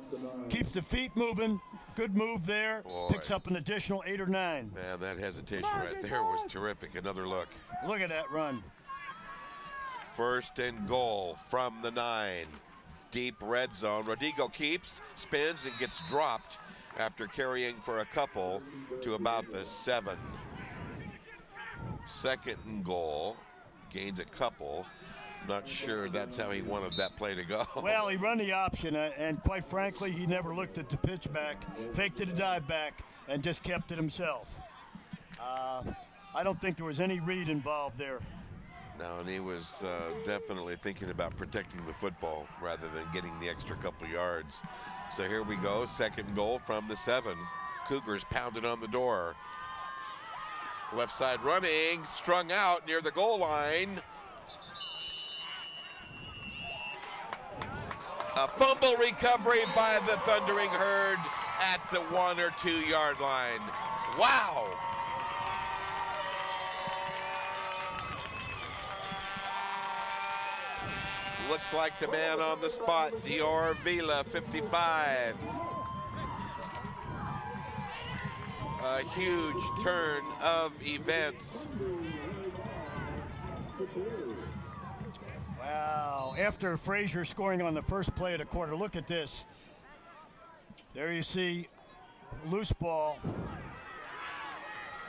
keeps the feet moving. Good move there. Boy. Picks up an additional 8 or 9. Man, that hesitation right there was terrific. Another look. Look at that run. 1st and goal from the 9. Deep red zone. Rodigo keeps, spins, and gets dropped after carrying for a couple to about the 7. 2nd and goal, gains a couple. Not sure that's how he wanted that play to go. Well, he run the option, and quite frankly, he never looked at the pitch back, faked it a dive back, and just kept it himself. I don't think there was any read involved there. No, and he was definitely thinking about protecting the football rather than getting the extra couple yards. So here we go, 2nd goal from the 7. Cougars pounded on the door. Left side running, strung out near the goal line. A fumble recovery by the Thundering Herd at the 1 or 2 yard line. Wow. Looks like the man on the spot, Dior Vila, 55. A huge turn of events. Wow, after Frazier scoring on the first play of the quarter, look at this. There you see loose ball.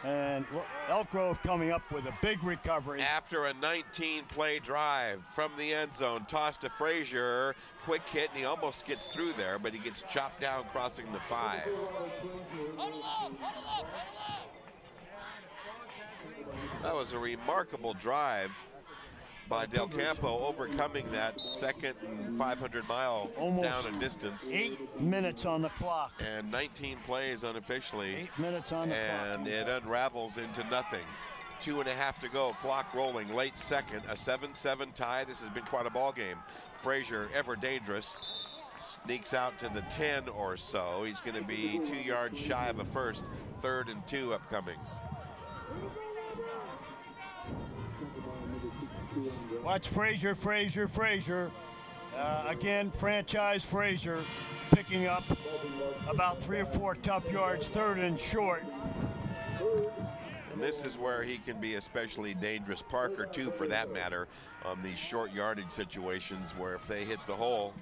And Elk Grove coming up with a big recovery. After a 19-play drive from the end zone, toss to Frazier, quick hit, and he almost gets through there, but he gets chopped down crossing the 5. That was a remarkable drive by Del Campo, overcoming that 2nd and 500 mile almost down in distance. 8 minutes on the clock. And 19 plays unofficially. 8 minutes on the clock. And it unravels into nothing. 2.5 to go, clock rolling, late 2nd, a 7-7 tie. This has been quite a ball game. Frazier, ever dangerous, sneaks out to the 10 or so. He's going to be 2 yards shy of a first, 3rd and 2 upcoming. Watch Frazier, Frazier, Frazier. Again, franchise Frazier picking up about 3 or 4 tough yards, 3rd and short. And this is where he can be especially dangerous. Parker, too, for that matter, on these short yardage situations where if they hit the hole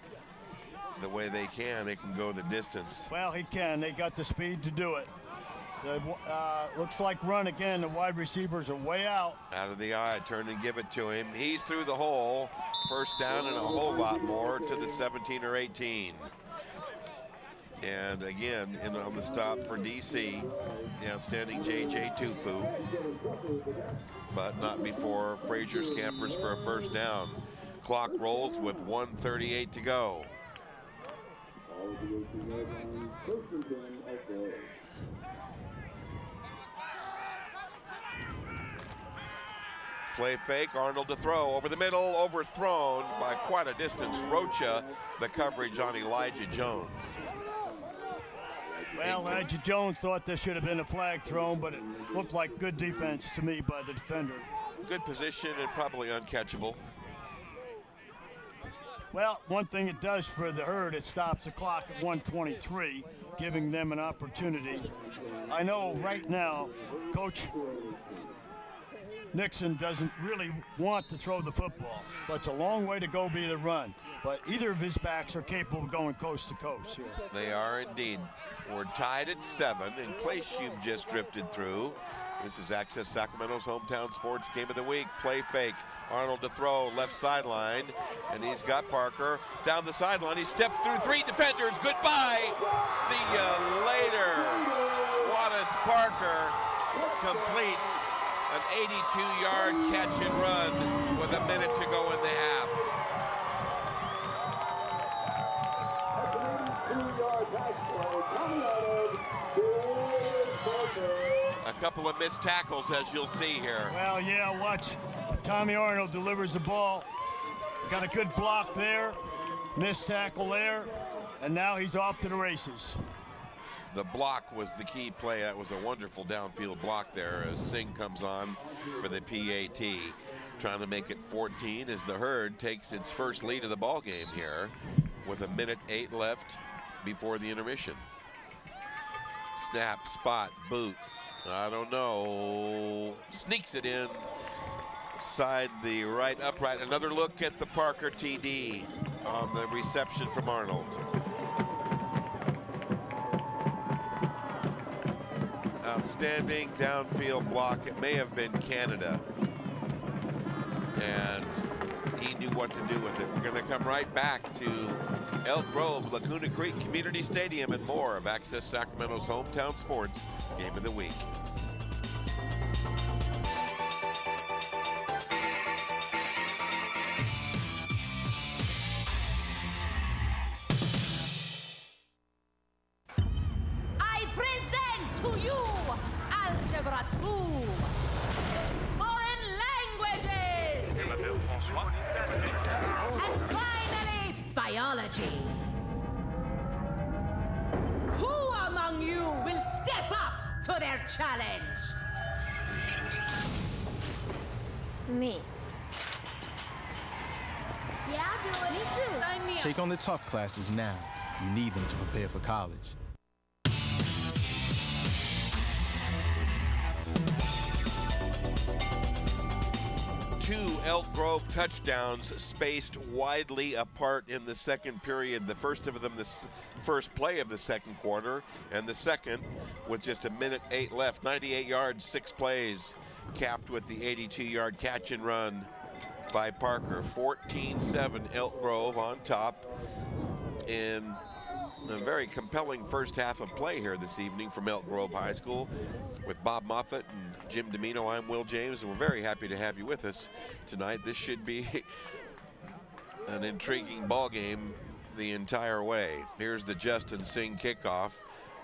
the way they can go the distance. Well, he can. They got the speed to do it. Looks like run again. The wide receivers are way out. Out of the eye, turn and give it to him. He's through the hole. 1st down and a whole lot more to the 17 or 18. And again, on the stop for DC, the outstanding J.J. Tufu. But not before Frazier scampers for a 1st down. Clock rolls with 1:38 to go. Play fake, Arnold to throw, over the middle, overthrown by quite a distance. Rocha, the coverage on Elijah Jones. Well, Elijah Jones thought this should have been a flag thrown, but it looked like good defense to me by the defender. Good position and probably uncatchable. Well, one thing it does for the Herd, it stops the clock at 1:23, giving them an opportunity. I know right now, Coach Nixon doesn't really want to throw the football, but it's a long way to go via the run. But either of his backs are capable of going coast to coast here. They are indeed. We're tied at 7. In place you've just drifted through. This is Access Sacramento's hometown sports game of the week. Play fake. Arnold to throw, left sideline, and he's got Parker down the sideline. He steps through 3 defenders. Goodbye. See ya later. Wattis Parker completes an 82-yard catch and run with a minute to go in the half. A couple of missed tackles, as you'll see here. Well, yeah, watch. Tommy Arnold delivers the ball. Got a good block there, missed tackle there, and now he's off to the races. The block was the key play. That was a wonderful downfield block there as Singh comes on for the PAT. Trying to make it 14 as the Herd takes its first lead of the ball game here with 1:08 left before the intermission. Snap, spot, boot. I don't know. Sneaks it in. Side the right upright. Another look at the Parker TD on the reception from Arnold. Outstanding downfield block. It may have been Canada. And he knew what to do with it. We're going to come right back to Elk Grove, Laguna Creek Community Stadium, and more of Access Sacramento's hometown sports game of the week. And finally, biology. Who among you will step up to their challenge? Me. Yeah, I'll do it. Me too. Sign me up. Take on the tough classes now. You need them to prepare for college. Two Elk Grove touchdowns spaced widely apart in the second period. The first of them, the first play of the second quarter, and the second with just 1:08 left. 98 yards, 6 plays, capped with the 82-yard catch and run by Parker. 14-7 Elk Grove on top in a very compelling first half of play here this evening from Elk Grove High School. With Bob Moffitt and Jim Domino, I'm Will James, and we're very happy to have you with us tonight. This should be an intriguing ball game the entire way. Here's the Justin Singh kickoff.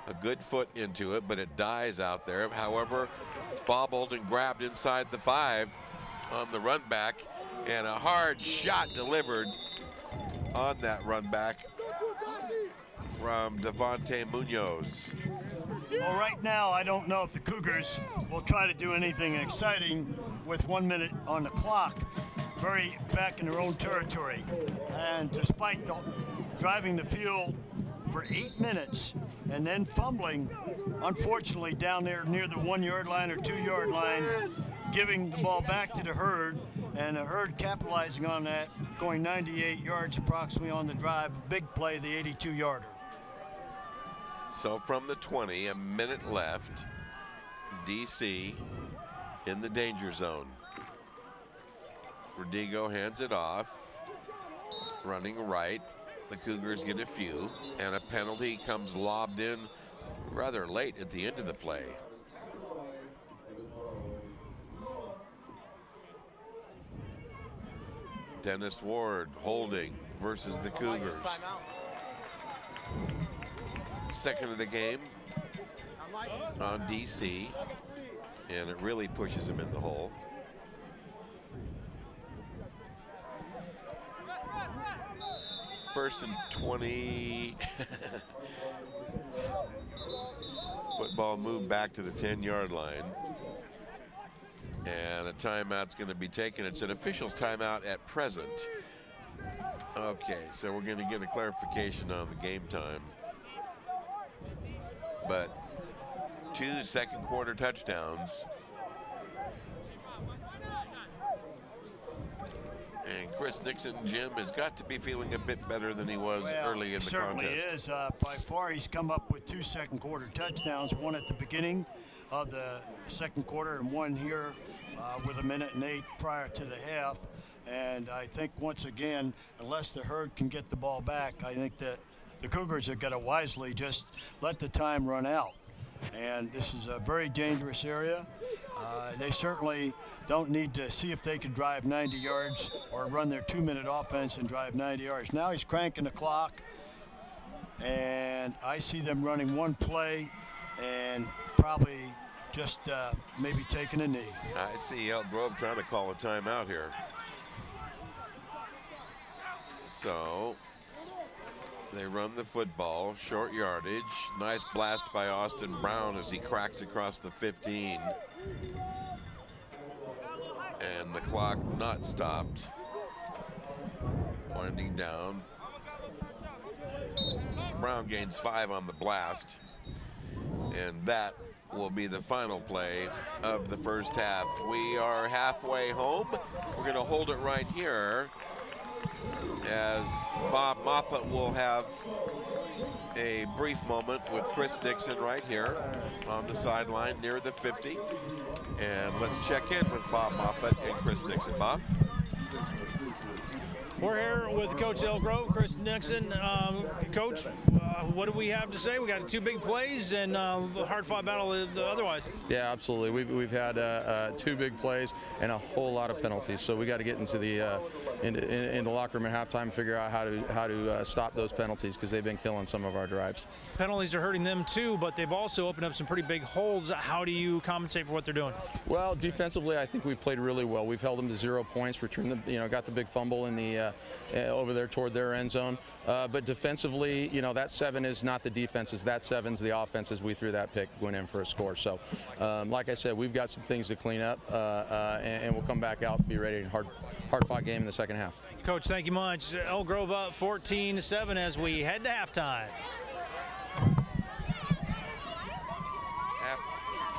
A good foot into it, but it dies out there. However, bobbled and grabbed inside the 5 on the run back, and a hard shot delivered on that run back from Devontae Munoz. Well, right now, I don't know if the Cougars will try to do anything exciting with 1 minute on the clock, very back in their own territory. And despite driving the field for 8 minutes and then fumbling, unfortunately, down there near the 1-yard line or 2-yard line, giving the ball back to the Herd, and the Herd capitalizing on that, going 98 yards approximately on the drive. Big play, the 82-yarder. So from the 20, a minute left, DC in the danger zone. Rodrigo hands it off, running right. The Cougars get a few, and a penalty comes lobbed in rather late at the end of the play. Dennis Ward holding versus the Cougars. Second of the game on DC, and it really pushes him in the hole. 1st and 20. Football moved back to the 10-yard line. And a timeout's going to be taken. It's an official's timeout at present. Okay, so we're going to get a clarification on the game time. But 2 second-quarter touchdowns. And Chris Nixon, Jim, has got to be feeling a bit better than he was early in the contest. Certainly is. By far, he's come up with 2 second-quarter touchdowns, one at the beginning of the second quarter and one here with 1 minute and 8 prior to the half. And I think, once again, unless the Herd can get the ball back, I think that the Cougars are going to wisely just let the time run out. And this is a very dangerous area. They certainly don't need to see if they can drive 90 yards or run their 2-minute offense and drive 90 yards. Now he's cranking the clock, and I see them running one play and probably just maybe taking a knee. I see Elk Grove trying to call a timeout here. So they run the football, short yardage. Nice blast by Austin Brown as he cracks across the 15. And the clock not stopped. Winding down. Mr. Brown gains 5 on the blast. And that will be the final play of the first half. We are halfway home. We're going to hold it right here as Bob Moffett will have a brief moment with Chris Nixon right here on the sideline near the 50. And let's check in with Bob Moffett and Chris Nixon. Bob? We're here with Coach Elk Grove, Chris Nixon. Coach, what do we have to say? We got 2 big plays and a hard-fought battle otherwise. Yeah, absolutely. We've had 2 big plays and a whole lot of penalties. So we got to get into the in the locker room at halftime and figure out how to stop those penalties, because they've been killing some of our drives. Penalties are hurting them too, but they've also opened up some pretty big holes. How do you compensate for what they're doing? Well, defensively, I think we've played really well. We've held them to 0 points. Returned the, got the big fumble in the over there toward their end zone. But defensively, that 7 is not the defenses. That 7's the offenses. We threw that pick, went in for a score. So, like I said, we've got some things to clean up, and we'll come back out and be ready. Hard-fought game in the second half. Coach, thank you much. Elk Grove up 14-7 as we head to halftime.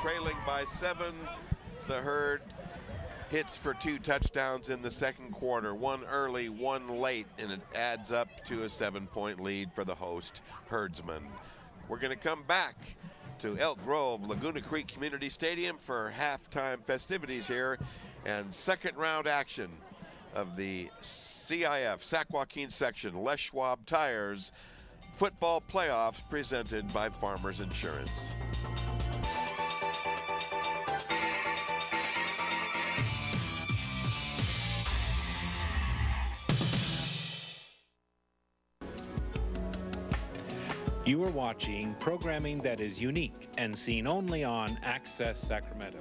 Trailing by 7, the Herd hits for 2 touchdowns in the second quarter, 1 early, 1 late, and it adds up to a 7-point lead for the host Herdsmen. We're going to come back to Elk Grove Laguna Creek Community Stadium for halftime festivities here and second round action of the CIF Sac-Joaquin section Les Schwab Tires football playoffs presented by Farmers Insurance. You are watching programming that is unique and seen only on Access Sacramento.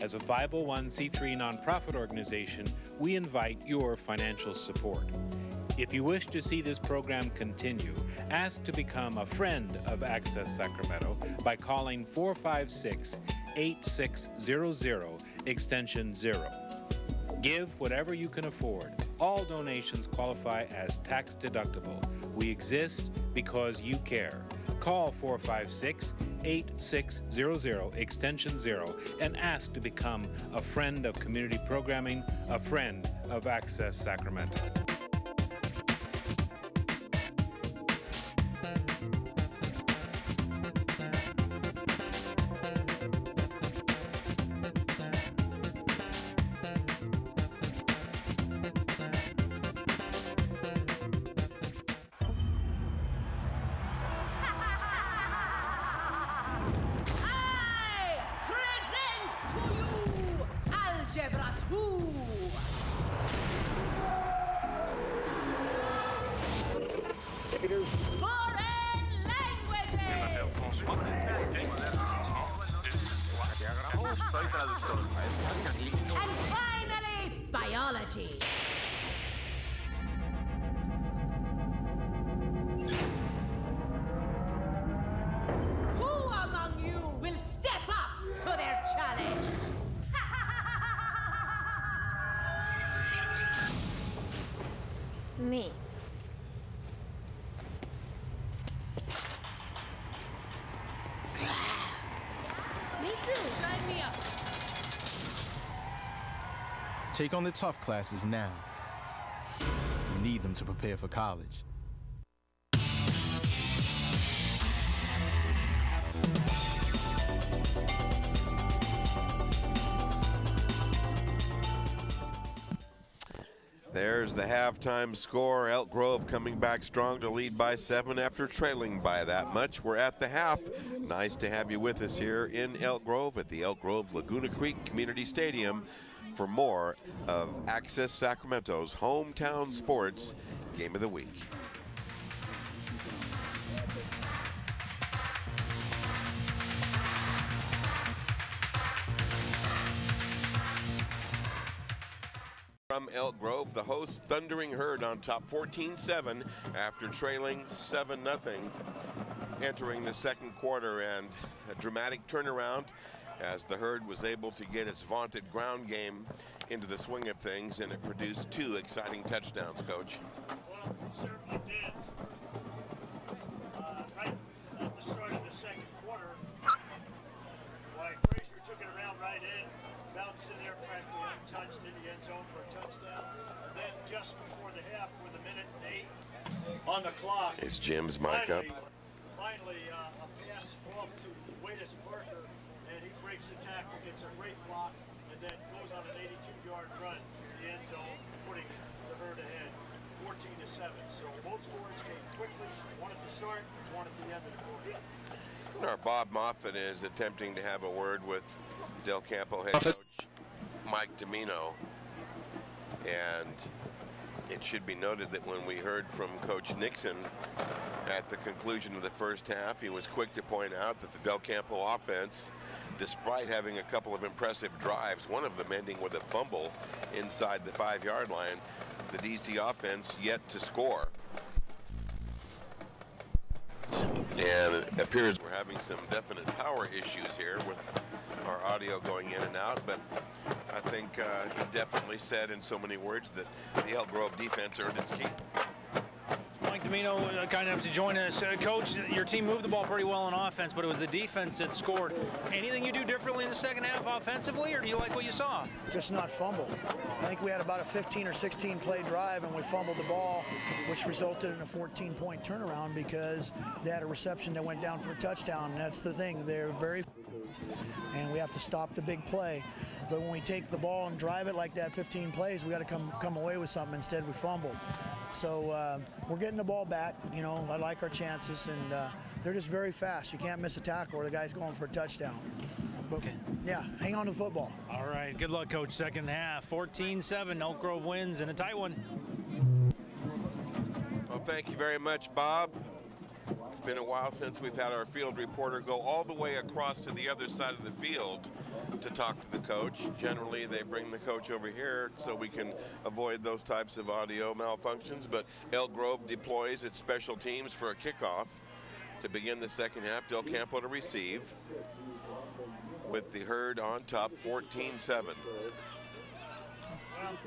As a 501c3 nonprofit organization, we invite your financial support. If you wish to see this program continue, ask to become a friend of Access Sacramento by calling 456-8600, extension 0. Give whatever you can afford. All donations qualify as tax deductible. We exist because you care. Call 456-8600, extension 0, and ask to become a friend of community programming, a friend of Access Sacramento. And finally, biology. Take on the tough classes now. You need them to prepare for college. There's the halftime score. Elk Grove coming back strong to lead by 7 after trailing by that much. We're at the half. Nice to have you with us here in Elk Grove at the Elk Grove Laguna Creek Community Stadium for more of Access Sacramento's hometown sports game of the week. From Elk Grove, the host Thundering Herd on top 14-7 after trailing 7-0 entering the second quarter, and a dramatic turnaround as the Herd was able to get its vaunted ground game into the swing of things, and it produced 2 exciting touchdowns, Coach. Well, it certainly did. Right at the start of the second quarter, Frazier took it around right in, bounced in there practically untouched in the end zone for a touchdown. And then just before the half, with a minute and 8 on the clock, it's Jim's mic up. Finally, a pass off to Wadeus Parker, and he breaks the tackle, gets a great block, and then goes on an 82-yard run in the end zone, putting the Herd ahead 14-7. So both scores came quickly, one at the start, one at the end of the quarter. Our Bob Moffitt is attempting to have a word with Del Campo head coach Mike Domino, and it should be noted that when we heard from Coach Nixon at the conclusion of the first half, he was quick to point out that the Del Campo offense, despite having a couple of impressive drives, one of them ending with a fumble inside the 5-yard line, the DC offense yet to score. And it appears we're having some definite power issues here with our audio going in and out, but I think he definitely said in so many words that the Elk Grove defense earned its keep. Mike Domino kind enough to join us. Coach, your team moved the ball pretty well on offense, but it was the defense that scored. Anything you do differently in the second half offensively, or do you like what you saw? Just not fumble. I think we had about a 15 or 16 play drive, and we fumbled the ball, which resulted in a 14-point turnaround because they had a reception that went down for a touchdown. And that's the thing. They're very fast, and we have to stop the big play. But when we take the ball and drive it like that 15 plays, we got to come away with something. Instead, we fumbled. So we're getting the ball back. You know, I like our chances, and they're just very fast. You can't miss a tackle or the guy's going for a touchdown. But, okay. Yeah, hang on to the football. All right, good luck, Coach. Second half, 14-7, Elk Grove wins, and a tight one. Well, thank you very much, Bob. It's been a while since we've had our field reporter go all the way across to the other side of the field to talk to the coach. Generally, they bring the coach over here so we can avoid those types of audio malfunctions, but Elk Grove deploys its special teams for a kickoff to begin the second half. Del Campo to receive with the Herd on top 14-7. Well,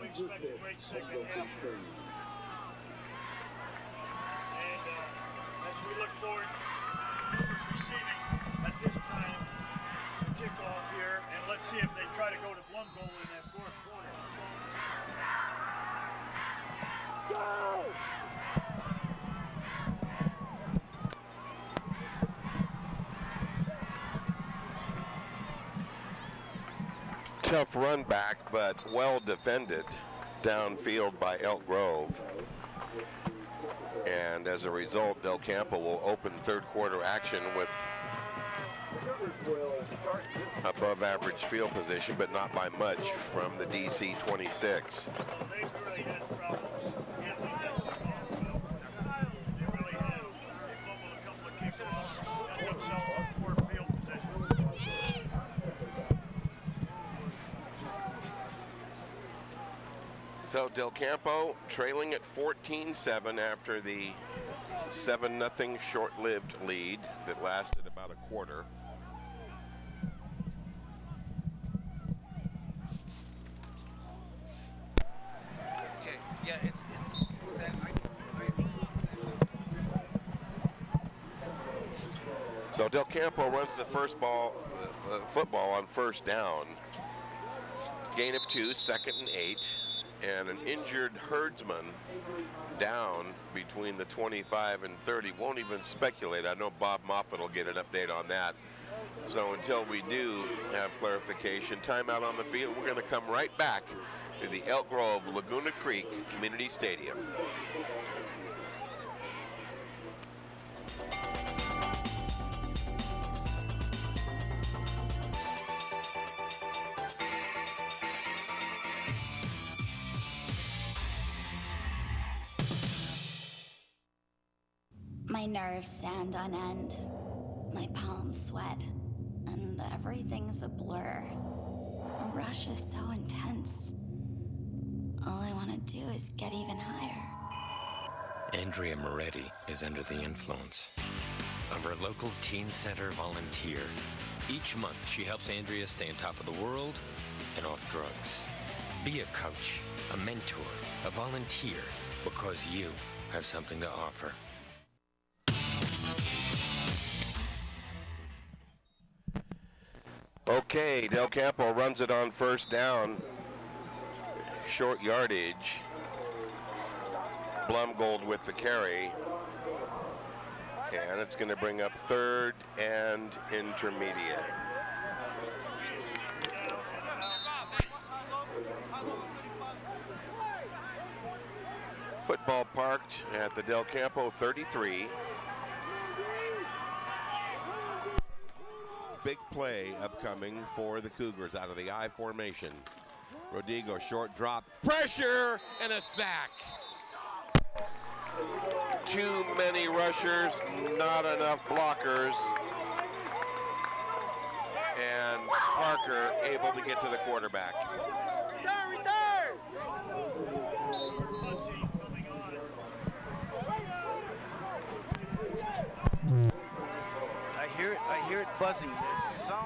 we expect a great second half. As we look forward, whoever's receiving at this time, the kickoff here, and let's see if they try to go to one goal in that fourth quarter. Go! Tough run back, but well defended downfield by Elk Grove. And as a result, Del Campo will open third quarter action with above average field position, but not by much from the DC 26. They really had problems handling that kickoff. They really had. They fumbled a couple of kickoffs, got themselves in poor field position. So Del Campo trailing at 14-7 after the 7-0 short-lived lead that lasted about a quarter. Okay, yeah, it's that. So Del Campo runs the football on first down. Gain of 2, 2nd and 8, and an injured herdsman down between the 25 and 30. Won't even speculate. I know Bob Moffett will get an update on that. So until we do have clarification, timeout on the field, we're going to come right back to the Elk Grove Laguna Creek Community Stadium. My nerves stand on end, my palms sweat, and everything's a blur. The rush is so intense. All I want to do is get even higher. Andrea Moretti is under the influence of her local teen center volunteer. Each month, she helps Andrea stay on top of the world and off drugs. Be a coach, a mentor, a volunteer, because you have something to offer. Okay, Del Campo runs it on first down. Short yardage. Blumgold with the carry. And it's going to bring up 3rd and intermediate. Football parked at the Del Campo 33. Big play upcoming for the Cougars out of the I formation. Rodrigo, short drop, pressure, and a sack. Too many rushers, not enough blockers. And Parker able to get to the quarterback. I hear it buzzing. There's some.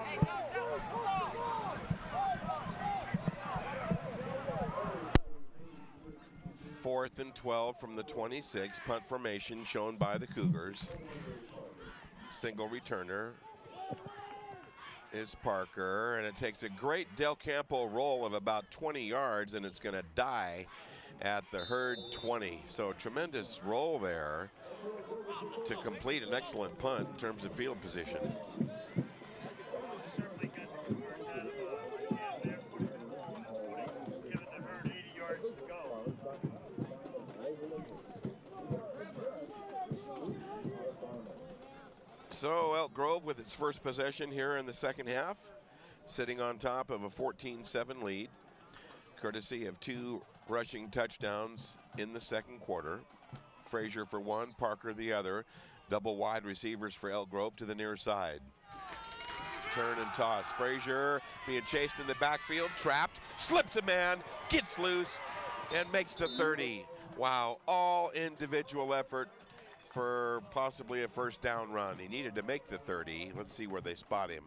4th and 12 from the 26. Punt formation shown by the Cougars. Single returner is Parker, and it takes a great Del Campo roll of about 20 yards, and it's going to die at the Herd 20. So tremendous roll there to complete an excellent punt in terms of field position. Certainly got the Cougars out of a jam there, putting the ball and giving the Herd 80 yards to go. So Elk Grove with its first possession here in the second half, sitting on top of a 14-7 lead, courtesy of 2 rushing touchdowns in the second quarter. Frazier for 1, Parker the other. Double wide receivers for Elk Grove to the near side. Turn and toss. Frazier being chased in the backfield, trapped, slips a man, gets loose, and makes the 30. Wow, all individual effort for possibly a first down run. He needed to make the 30. Let's see where they spot him.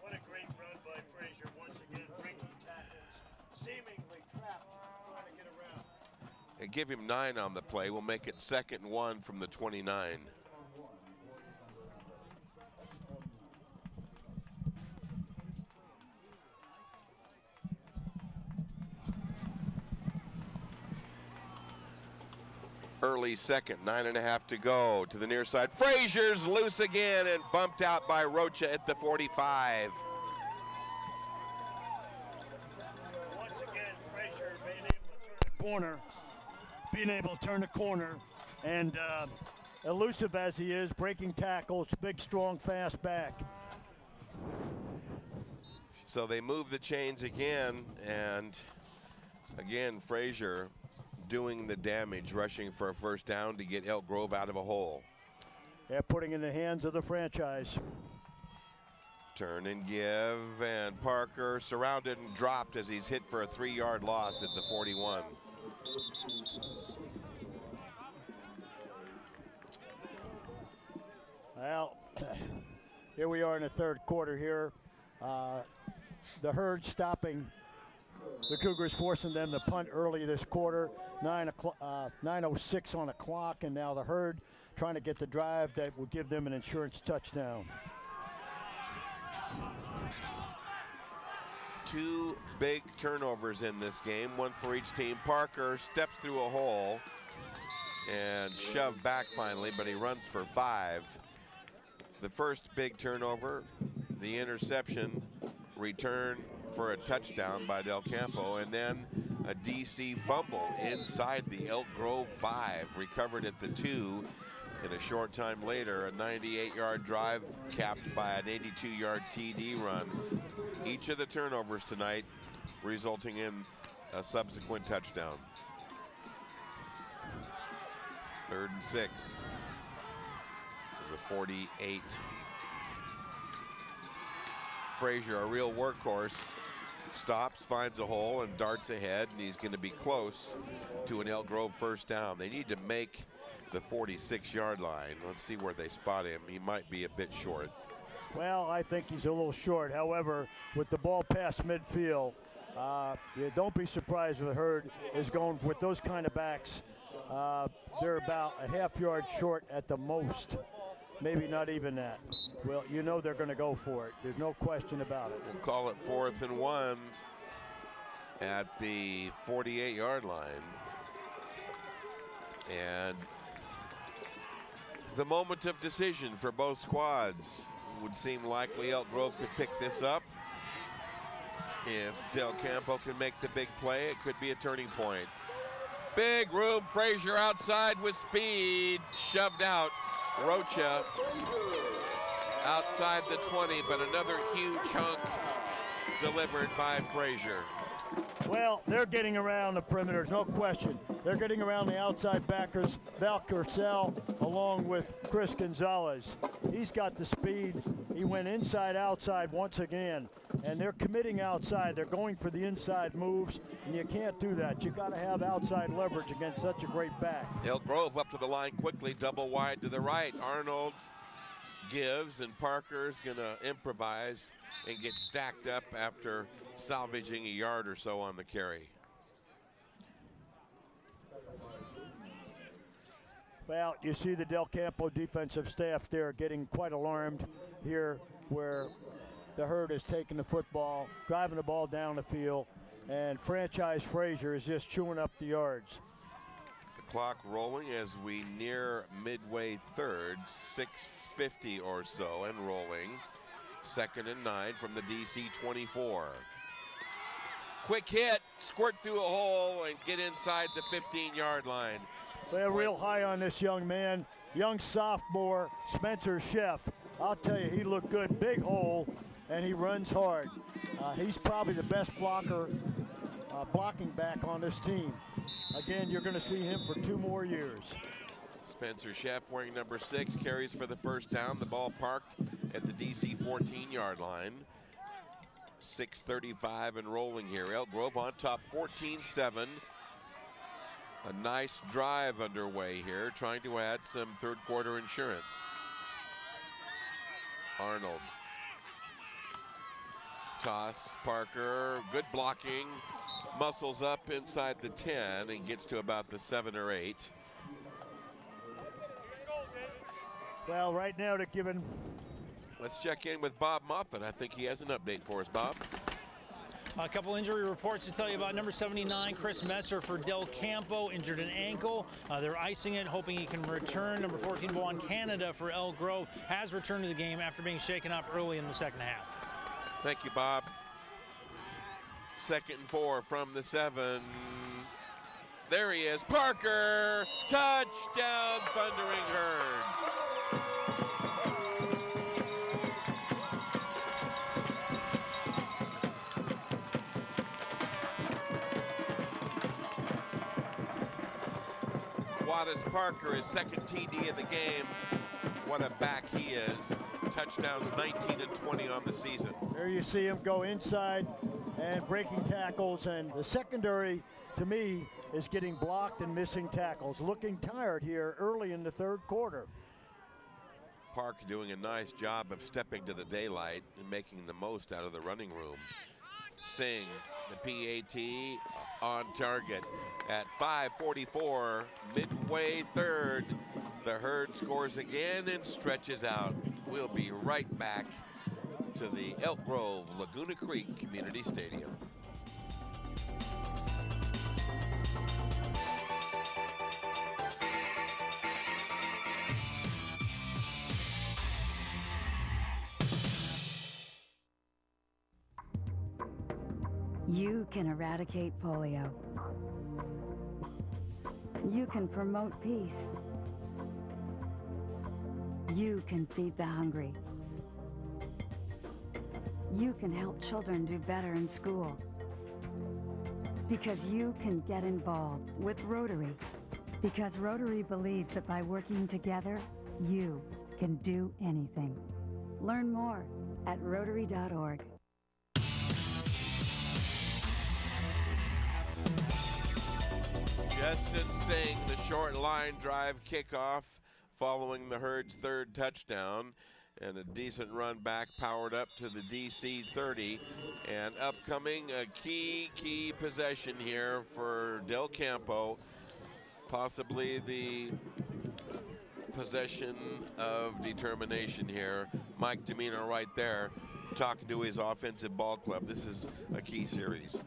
What a great run by Frazier. Once again, breaking tackles, seemingly trapped, trying to get around. And give him 9 on the play. We'll make it 2nd and 1 from the 29. Early second, 9.5 to go to the near side. Frazier's loose again and bumped out by Rocha at the 45. Once again, Frazier being able to turn the corner, and elusive as he is, breaking tackles, big, strong, fast back. So they move the chains again, and again, Frazier doing the damage, rushing for a first down to get Elk Grove out of a hole. Yeah, putting in the hands of the franchise. Turn and give, and Parker surrounded and dropped as he's hit for a 3-yard loss at the 41. Well, here we are in the third quarter here. The Herd stopping the Cougars, forcing them to punt early this quarter. 9:06 on the clock, and now the Herd trying to get the drive that will give them an insurance touchdown. 2 big turnovers in this game, 1 for each team. Parker steps through a hole and shoved back finally, but he runs for 5. The first big turnover, the interception, return for a touchdown by Del Campo, and then a DC fumble inside the Elk Grove 5, recovered at the 2, and a short time later, a 98-yard drive capped by an 82-yard TD run. Each of the turnovers tonight resulting in a subsequent touchdown. 3rd and 6. The 48. Frazier, a real workhorse, stops, finds a hole, and darts ahead, and he's going to be close to an Elk Grove first down. They need to make the 46-yard line. Let's see where they spot him. He might be a bit short. Well, I think he's a little short. However, with the ball past midfield, don't be surprised if the Herd is going with those kind of backs. They're about a half-yard short at the most. Maybe not even that. Well, you know they're going to go for it. There's no question about it. We'll call it 4th and 1 at the 48-yard line. And the moment of decision for both squads. Would seem likely Elk Grove could pick this up. If Del Campo can make the big play, it could be a turning point. Big room, Frazier outside with speed, shoved out. Rocha outside the 20, but another huge hunk delivered by Frazier. Well, they're getting around the perimeters, no question. They're getting around the outside backers, Val Curcell, along with Chris Gonzalez. He's got the speed. He went inside, outside once again, and they're committing outside. They're going for the inside moves, and you can't do that. You got to have outside leverage against such a great back. Elk Grove up to the line quickly, double wide to the right. Arnold gives, and Parker's gonna improvise and get stacked up after salvaging a yard or so on the carry. Well, you see the Del Campo defensive staff there getting quite alarmed here, where the Herd is taking the football, driving the ball down the field, and franchise Frazier is just chewing up the yards. The clock rolling as we near midway third, 6:50 or so, and rolling. 2nd and 9 from the DC 24. Quick hit, squirt through a hole, and get inside the 15-yard line. They're real high on this young man, young sophomore, Spencer Sheff. I'll tell you, he looked good, big hole, and he runs hard. He's probably the best blocking back on this team. Again, you're going to see him for 2 more years. Spencer Sheff, wearing number 6, carries for the first down. The ball parked at the DC 14-yard line. 6:35 and rolling here. Elk Grove on top, 14-7. A nice drive underway here, trying to add some third-quarter insurance. Arnold. Toss, Parker, good blocking. Muscles up inside the 10 and gets to about the 7 or 8. Well, right now they're giving. Let's check in with Bob Moffitt. I think he has an update for us, Bob. A couple injury reports to tell you about. Number 79, Chris Messer for Del Campo, injured an ankle. They're icing it, hoping he can return. Number 14, Boan Canada for Elk Grove, has returned to the game after being shaken up early in the second half. Thank you, Bob. 2nd and 4 from the 7. There he is, Parker! Touchdown, Thundering Herd. Wattis Parker, his 2nd TD of the game. What a back he is. Touchdowns 19 and 20 on the season. There you see him go inside and breaking tackles, and the secondary, to me, is getting blocked and missing tackles. Looking tired here early in the 3rd quarter. Park doing a nice job of stepping to the daylight and making the most out of the running room. Singh, the PAT on target at 5:44, midway 3rd. The Herd scores again and stretches out. We'll be right back to the Elk Grove Laguna Creek Community Stadium. You can eradicate polio. You can promote peace. You can feed the hungry. You can help children do better in school. Because you can get involved with Rotary. Because Rotary believes that by working together, you can do anything. Learn more at Rotary.org. Justin Singh, the short line drive kickoff following the Herd's third touchdown, and a decent run back powered up to the DC 30. And upcoming a key possession here for Del Campo, possibly the possession of determination here. Mike Domino right there talking to his offensive ball club. This is a key series.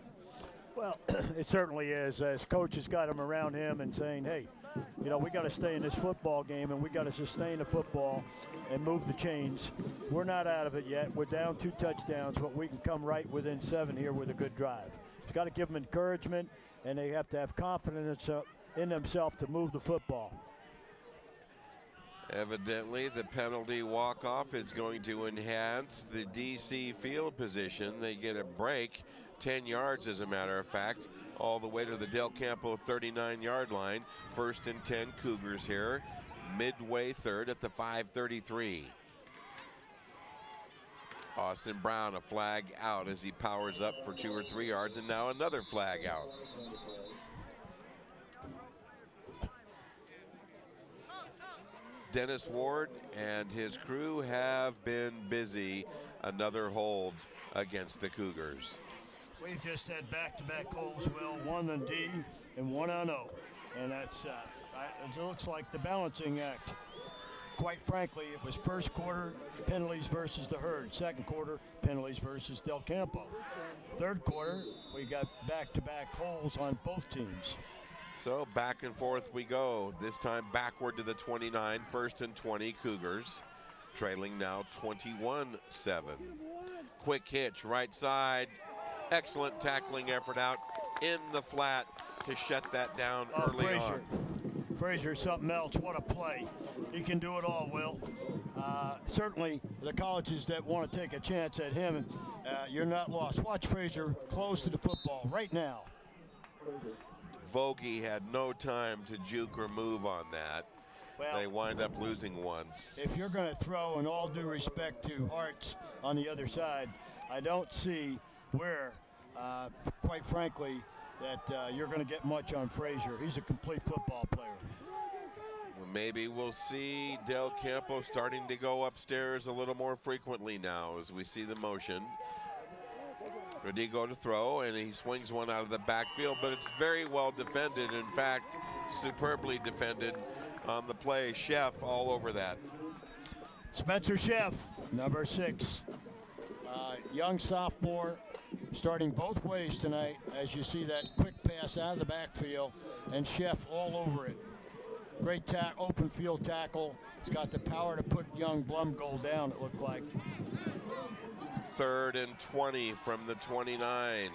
Well, it certainly is, as coach has got him around him and saying, hey, you know, we got to stay in this football game and we got to sustain the football and move the chains. We're not out of it yet. We're down 2 touchdowns, but we can come right within 7 here with a good drive. He's got to give them encouragement, and they have to have confidence in themselves to move the football. Evidently, the penalty walk-off is going to enhance the DC field position. They get a break, 10 yards as a matter of fact, all the way to the Del Campo 39-yard line. 1st and 10 Cougars here, midway third at the 5:33. Austin Brown, a flag out as he powers up for 2 or 3 yards, and now another flag out. Dennis Ward and his crew have been busy. Another hold against the Cougars. We've just had back-to-back holds, Will, 1 on D and 1 on O. And that's, it looks like the balancing act. Quite frankly, it was first quarter penalties versus the Herd. Second quarter penalties versus Del Campo. Third quarter, we got back-to-back holds on both teams. So back and forth we go. This time backward to the 29, 1st and 20 Cougars. Trailing now 21-7. Quick hitch, right side. Excellent tackling effort out in the flat to shut that down early on. Frazier, something else. What a play. He can do it all, Will. Certainly the colleges that want to take a chance at him, you're not lost. Watch Frazier close to the football right now. Vogie had no time to juke or move on that. Well, they wind up losing once. If you're going to throw, in all due respect to Hartz on the other side, I don't see where, quite frankly, that you're going to get much on Frazier. He's a complete football player. Well, maybe we'll see Del Campo starting to go upstairs a little more frequently now as we see the motion. Rodrigo to throw, and he swings one out of the backfield, but it's very well defended. In fact, superbly defended on the play. Chef all over that. Spencer Chef, number 6. Young sophomore, starting both ways tonight, as you see that quick pass out of the backfield, and Chef all over it. Great open field tackle. He's got the power to put young Blumgold down, it looked like. 3rd and 20 from the 29.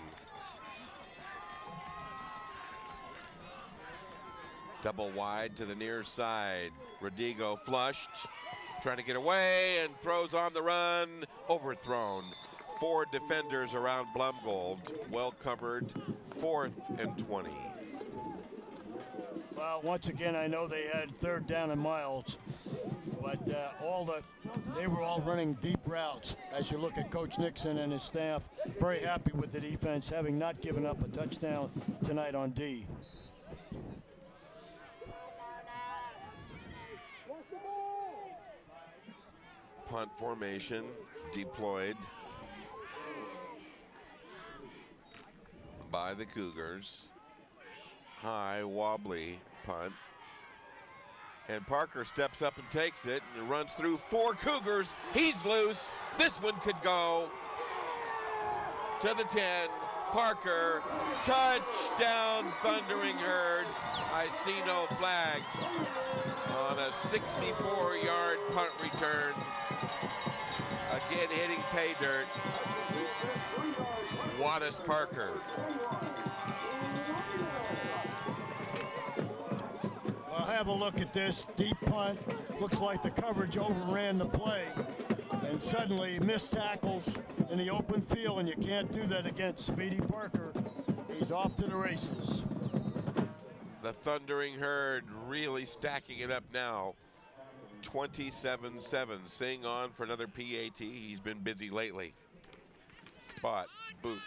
Double wide to the near side. Rodrigo flushed, trying to get away, and throws on the run, overthrown. 4 defenders around Blumgold, well covered. 4th and 20. Well, once again, I know they had 3rd down and miles, but they were all running deep routes. As you look at Coach Nixon and his staff, very happy with the defense, having not given up a touchdown tonight on D. Punt formation deployed by the Cougars. High, wobbly punt. And Parker steps up and takes it and runs through 4 Cougars. He's loose. This one could go to the 10. Parker, touchdown, Thundering Herd. I see no flags on a 64-yard punt return. Again, hitting pay dirt. Wattis Parker. Well, have a look at this deep punt. Looks like the coverage overran the play. And suddenly missed tackles in the open field, and you can't do that against Speedy Parker. He's off to the races. The Thundering Herd really stacking it up now. 27-7. Sing on for another PAT. He's been busy lately. Spot, boot.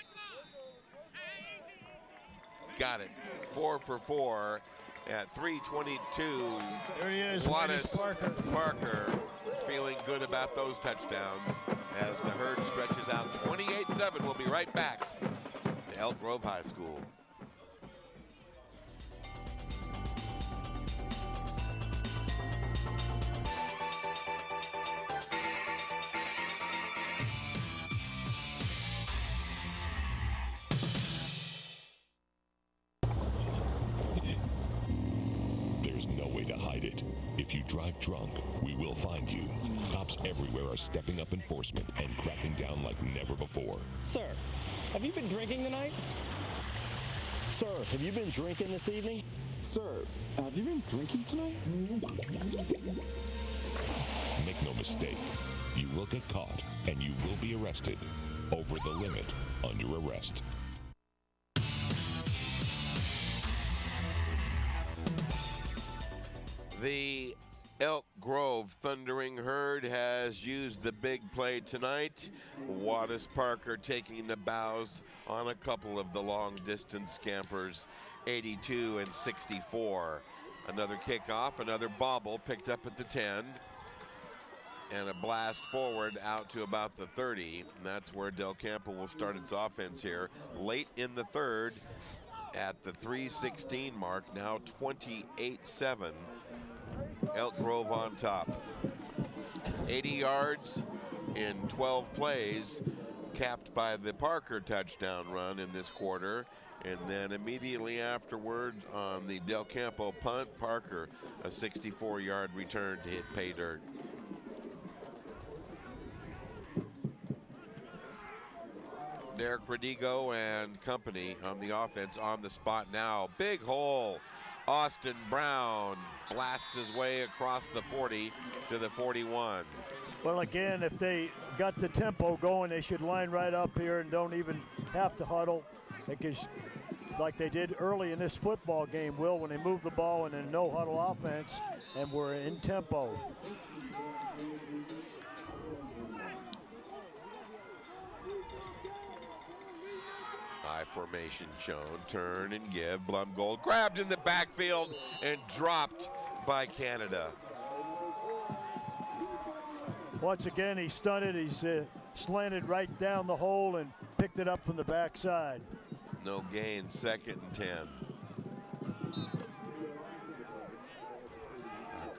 Got it. 4 for 4 at 3:22. There he is, Wattis Parker. Feeling good about those touchdowns as the Herd stretches out 28-7. We'll be right back to Elk Grove High School. There's no way to hide it. If you drive drunk, we will find you. Cops everywhere are stepping up enforcement and cracking down like never before. Sir, have you been drinking tonight? Sir, have you been drinking this evening? Sir, have you been drinking tonight? Make no mistake, you will get caught and you will be arrested. Over the limit, under arrest. The Elk Grove Thundering Herd has used the big play tonight. Wattis Parker taking the bows on a couple of the long distance scampers, 82 and 64. Another kickoff, another bobble picked up at the 10. And a blast forward out to about the 30. And that's where Del Campo will start its offense here. Late in the third at the 3:16 mark, now 28-7. Elk Grove on top. 80 yards in 12 plays, capped by the Parker touchdown run in this quarter. And then immediately afterward on the Del Campo punt, Parker, a 64-yard return to hit pay dirt. Derek Rodigo and company on the offense on the spot now. Big hole. Austin Brown blasts his way across the 40 to the 41. Well, again, if they got the tempo going, they should line right up here and don't even have to huddle. Because like they did early in this football game, Will, when they moved the ball in a no-huddle offense and were in tempo. I formation shown, turn and give. Blumgold grabbed in the backfield and dropped by Canada. Once again, he stunted. He's slanted right down the hole and picked it up from the backside. No gain, 2nd and 10.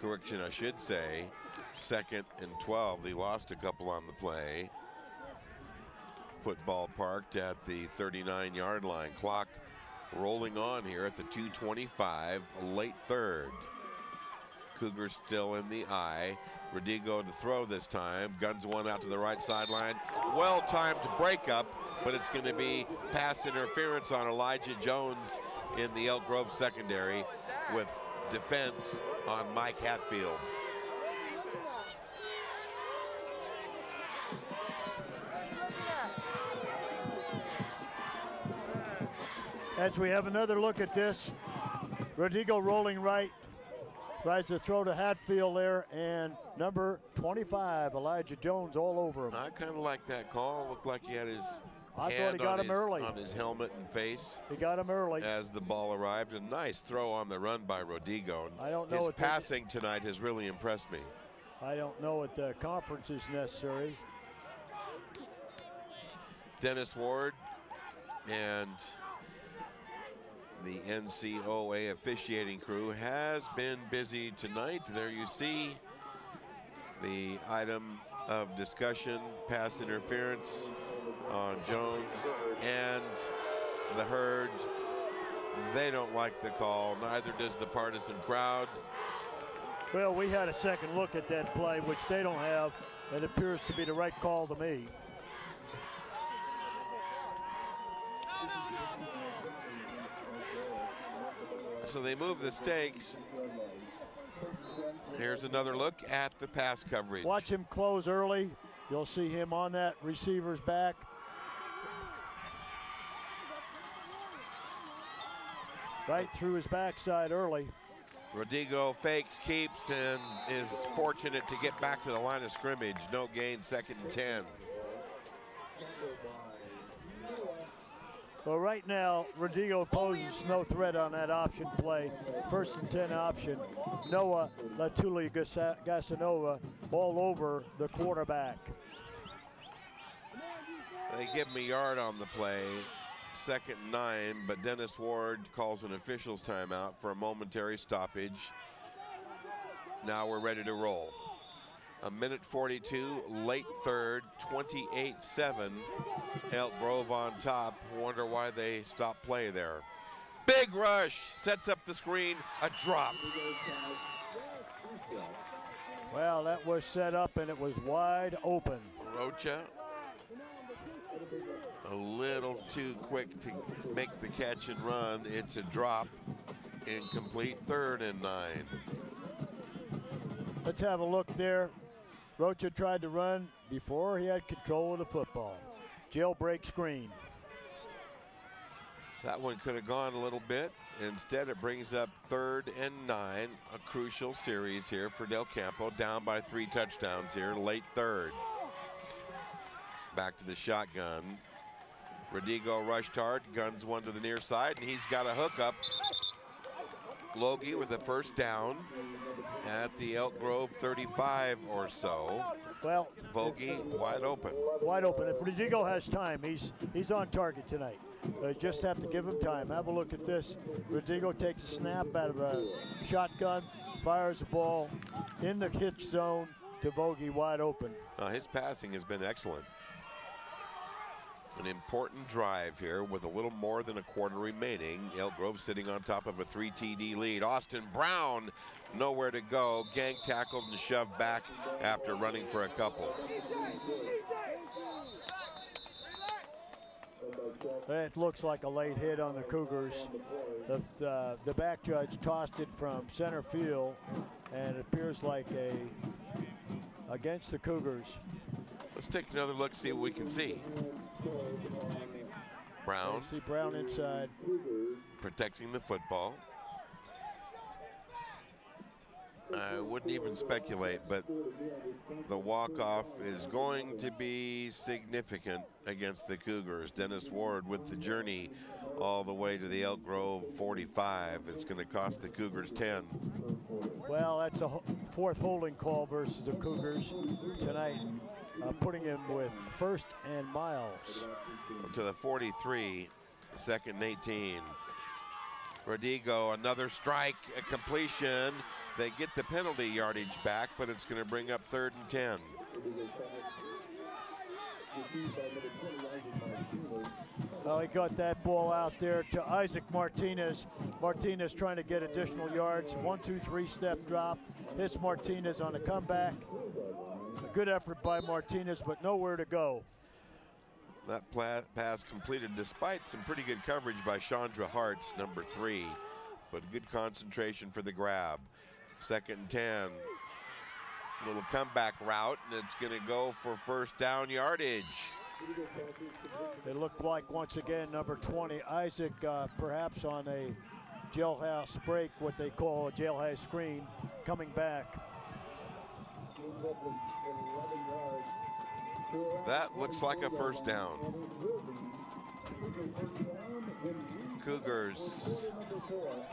Correction, I should say, 2nd and 12. They lost a couple on the play. Football parked at the 39-yard line. Clock rolling on here at the 2:25, late third. Cougars still in the eye. Rodigo to throw this time. Guns one out to the right sideline. Well-timed breakup, but it's going to be pass interference on Elijah Jones in the Elk Grove secondary with defense on Mike Hatfield. As we have another look at this, Rodigo rolling right, tries to throw to Hatfield there, and number 25, Elijah Jones, all over him. I kind of like that call. Looked like he had his I thought he got him early on his helmet and face. He got him early as the ball arrived. A nice throw on the run by Rodigo. I don't know his passing tonight has really impressed me. I don't know if the conference is necessary. Dennis Ward and the NCOA officiating crew has been busy tonight. There you see the item of discussion, pass interference on Jones and the herd. They don't like the call, neither does the partisan crowd. Well, we had a second look at that play, which they don't have. It appears to be the right call to me. So they move the stakes. Here's another look at the pass coverage. Watch him close early. You'll see him on that receiver's back. Right through his backside early. Rodrigo fakes, keeps, and is fortunate to get back to the line of scrimmage. No gain, 2nd and 10. Well, right now, Rodrigo poses no threat on that option play. 1st and 10 option. Noah Latuli Gasanova all over the quarterback. They give him a yard on the play. 2nd and 9, but Dennis Ward calls an official's timeout for a momentary stoppage. Now we're ready to roll. 1:42, late third, 28-7. Elk Grove on top. Wonder why they stopped play there. Big rush, sets up the screen, a drop. Well, that was set up and it was wide open. Rocha a little too quick to make the catch and run. It's a drop. Incomplete, 3rd and 9. Let's have a look there. Rocha tried to run before he had control of the football. Jailbreak screen. That one could have gone a little bit. Instead, it brings up 3rd and 9. A crucial series here for Del Campo. Down by 3 touchdowns here, late 3rd. Back to the shotgun. Rodrigo rushed hard, guns one to the near side, and he's got a hookup. Logie with the 1st down at the Elk Grove 35 or so. Well, Vogie wide open. Wide open. If Rodrigo has time, he's on target tonight. Just have to give him time. Have a look at this. Rodrigo takes a snap out of a shotgun, fires the ball in the hitch zone to Vogie wide open. His passing has been excellent. An important drive here with a little more than a quarter remaining. Elk Grove sitting on top of a 3 TD lead. Austin Brown nowhere to go. Gang tackled and shoved back after running for a couple. It looks like a late hit on the Cougars. The back judge tossed it from center field, and it appears like against the Cougars. Let's take another look, see what we can see. Brown. See Brown inside. Protecting the football. I wouldn't even speculate, but the walk-off is going to be significant against the Cougars. Dennis Ward with the journey all the way to the Elk Grove 45. It's going to cost the Cougars 10. Well, that's a 4th holding call versus the Cougars tonight, putting him with 1st and miles. To the 43, 2nd and 18. Rodrigo, another strike, a completion. They get the penalty yardage back, but it's going to bring up 3rd and 10. Well, he got that ball out there to Isaac Martinez. Martinez trying to get additional yards. 1-2-3 step drop. Hits Martinez on a comeback. A good effort by Martinez, but nowhere to go. That pass completed despite some pretty good coverage by Chandra Hartz, number 3. But good concentration for the grab. 2nd and 10. Little comeback route, and it's going to go for 1st down yardage. It looked like, once again, number 20, Isaac, perhaps on a jailhouse break, what they call a jailhouse screen, coming back. That looks like a 1st down. Cougars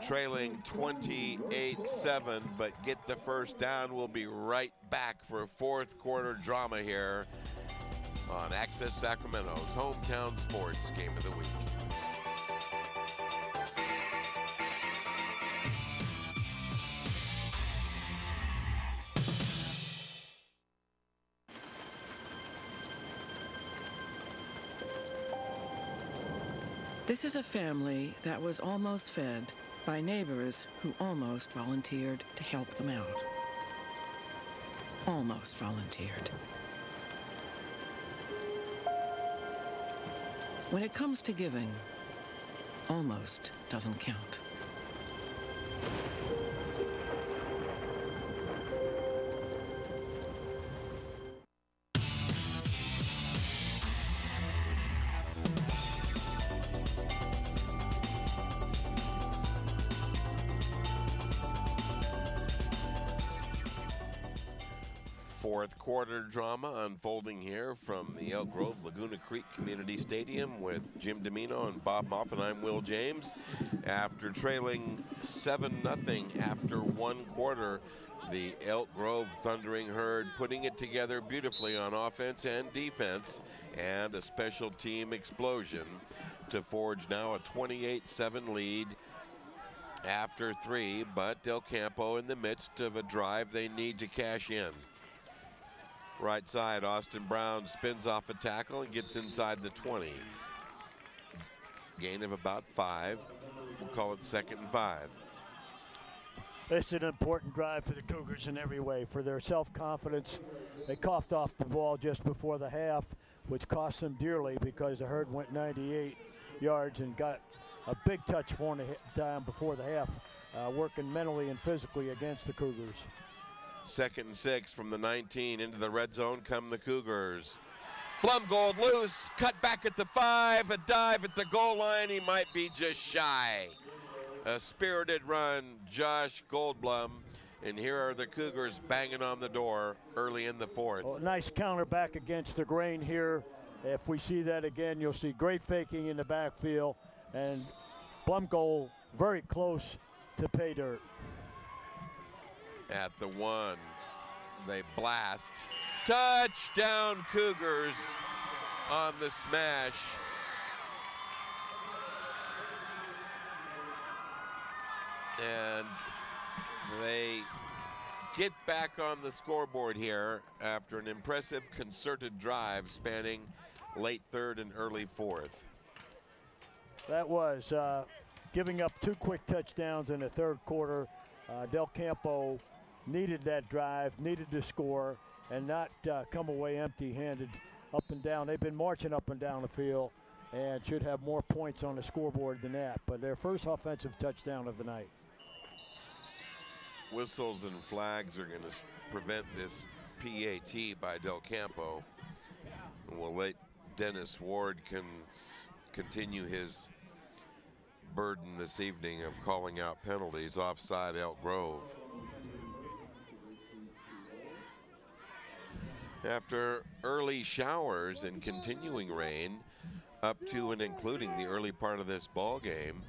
trailing 28-7, but get the 1st down. We'll be right back for a 4th quarter drama here on Access Sacramento's hometown sports game of the week. This is a family that was almost fed by neighbors who almost volunteered to help them out. Almost volunteered. When it comes to giving, almost doesn't count. Fourth quarter drama unfolding here from the Elk Grove Laguna Creek Community Stadium with Jim Domino and Bob Moffett. I'm Will James. After trailing 7-0 after one quarter, the Elk Grove Thundering Herd putting it together beautifully on offense and defense, and a special team explosion to forge now a 28-7 lead after 3, but Del Campo in the midst of a drive they need to cash in. Right side, Austin Brown spins off a tackle and gets inside the 20. Gain of about 5. We'll call it 2nd and 5. It's an important drive for the Cougars in every way. For their self-confidence, they coughed off the ball just before the half, which cost them dearly because the Herd went 98 yards and got a big touch down before the half, working mentally and physically against the Cougars. 2nd and 6 from the 19 into the red zone come the Cougars. Blumgold loose, cut back at the 5, a dive at the goal line. He might be just shy. A spirited run, Josh Goldblum, and here are the Cougars banging on the door early in the 4th. Oh, nice counter back against the grain here. If we see that again, you'll see great faking in the backfield, and Blumgold very close to pay dirt. At the 1, they blast. Touchdown Cougars on the smash. And they get back on the scoreboard here after an impressive concerted drive spanning late 3rd and early 4th. That was giving up 2 quick touchdowns in the 3rd quarter. Del Campo needed that drive, needed to score, and not come away empty-handed up and down. They've been marching up and down the field and should have more points on the scoreboard than that. But their first offensive touchdown of the night. Whistles and flags are going to prevent this PAT by Del Campo. And we'll let Dennis Ward continue his burden this evening of calling out penalties. Offside Elk Grove. After early showers and continuing rain up to and including the early part of this ball game,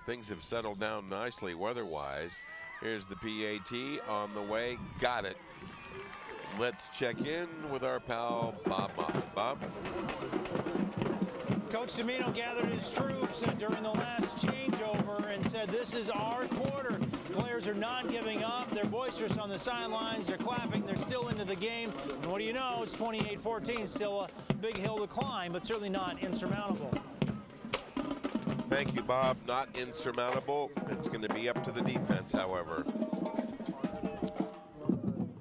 things have settled down nicely weather-wise. Here's the PAT on the way. Got it. Let's check in with our pal Bob Moffett. Bob? Coach Domino gathered his troops during the last changeover and said, this is our quarter. Players are not giving up. They're boisterous on the sidelines. They're clapping. They're still into the game. And what do you know? It's 28-14. Still a big hill to climb, but certainly not insurmountable. Thank you, Bob. Not insurmountable. It's going to be up to the defense, however.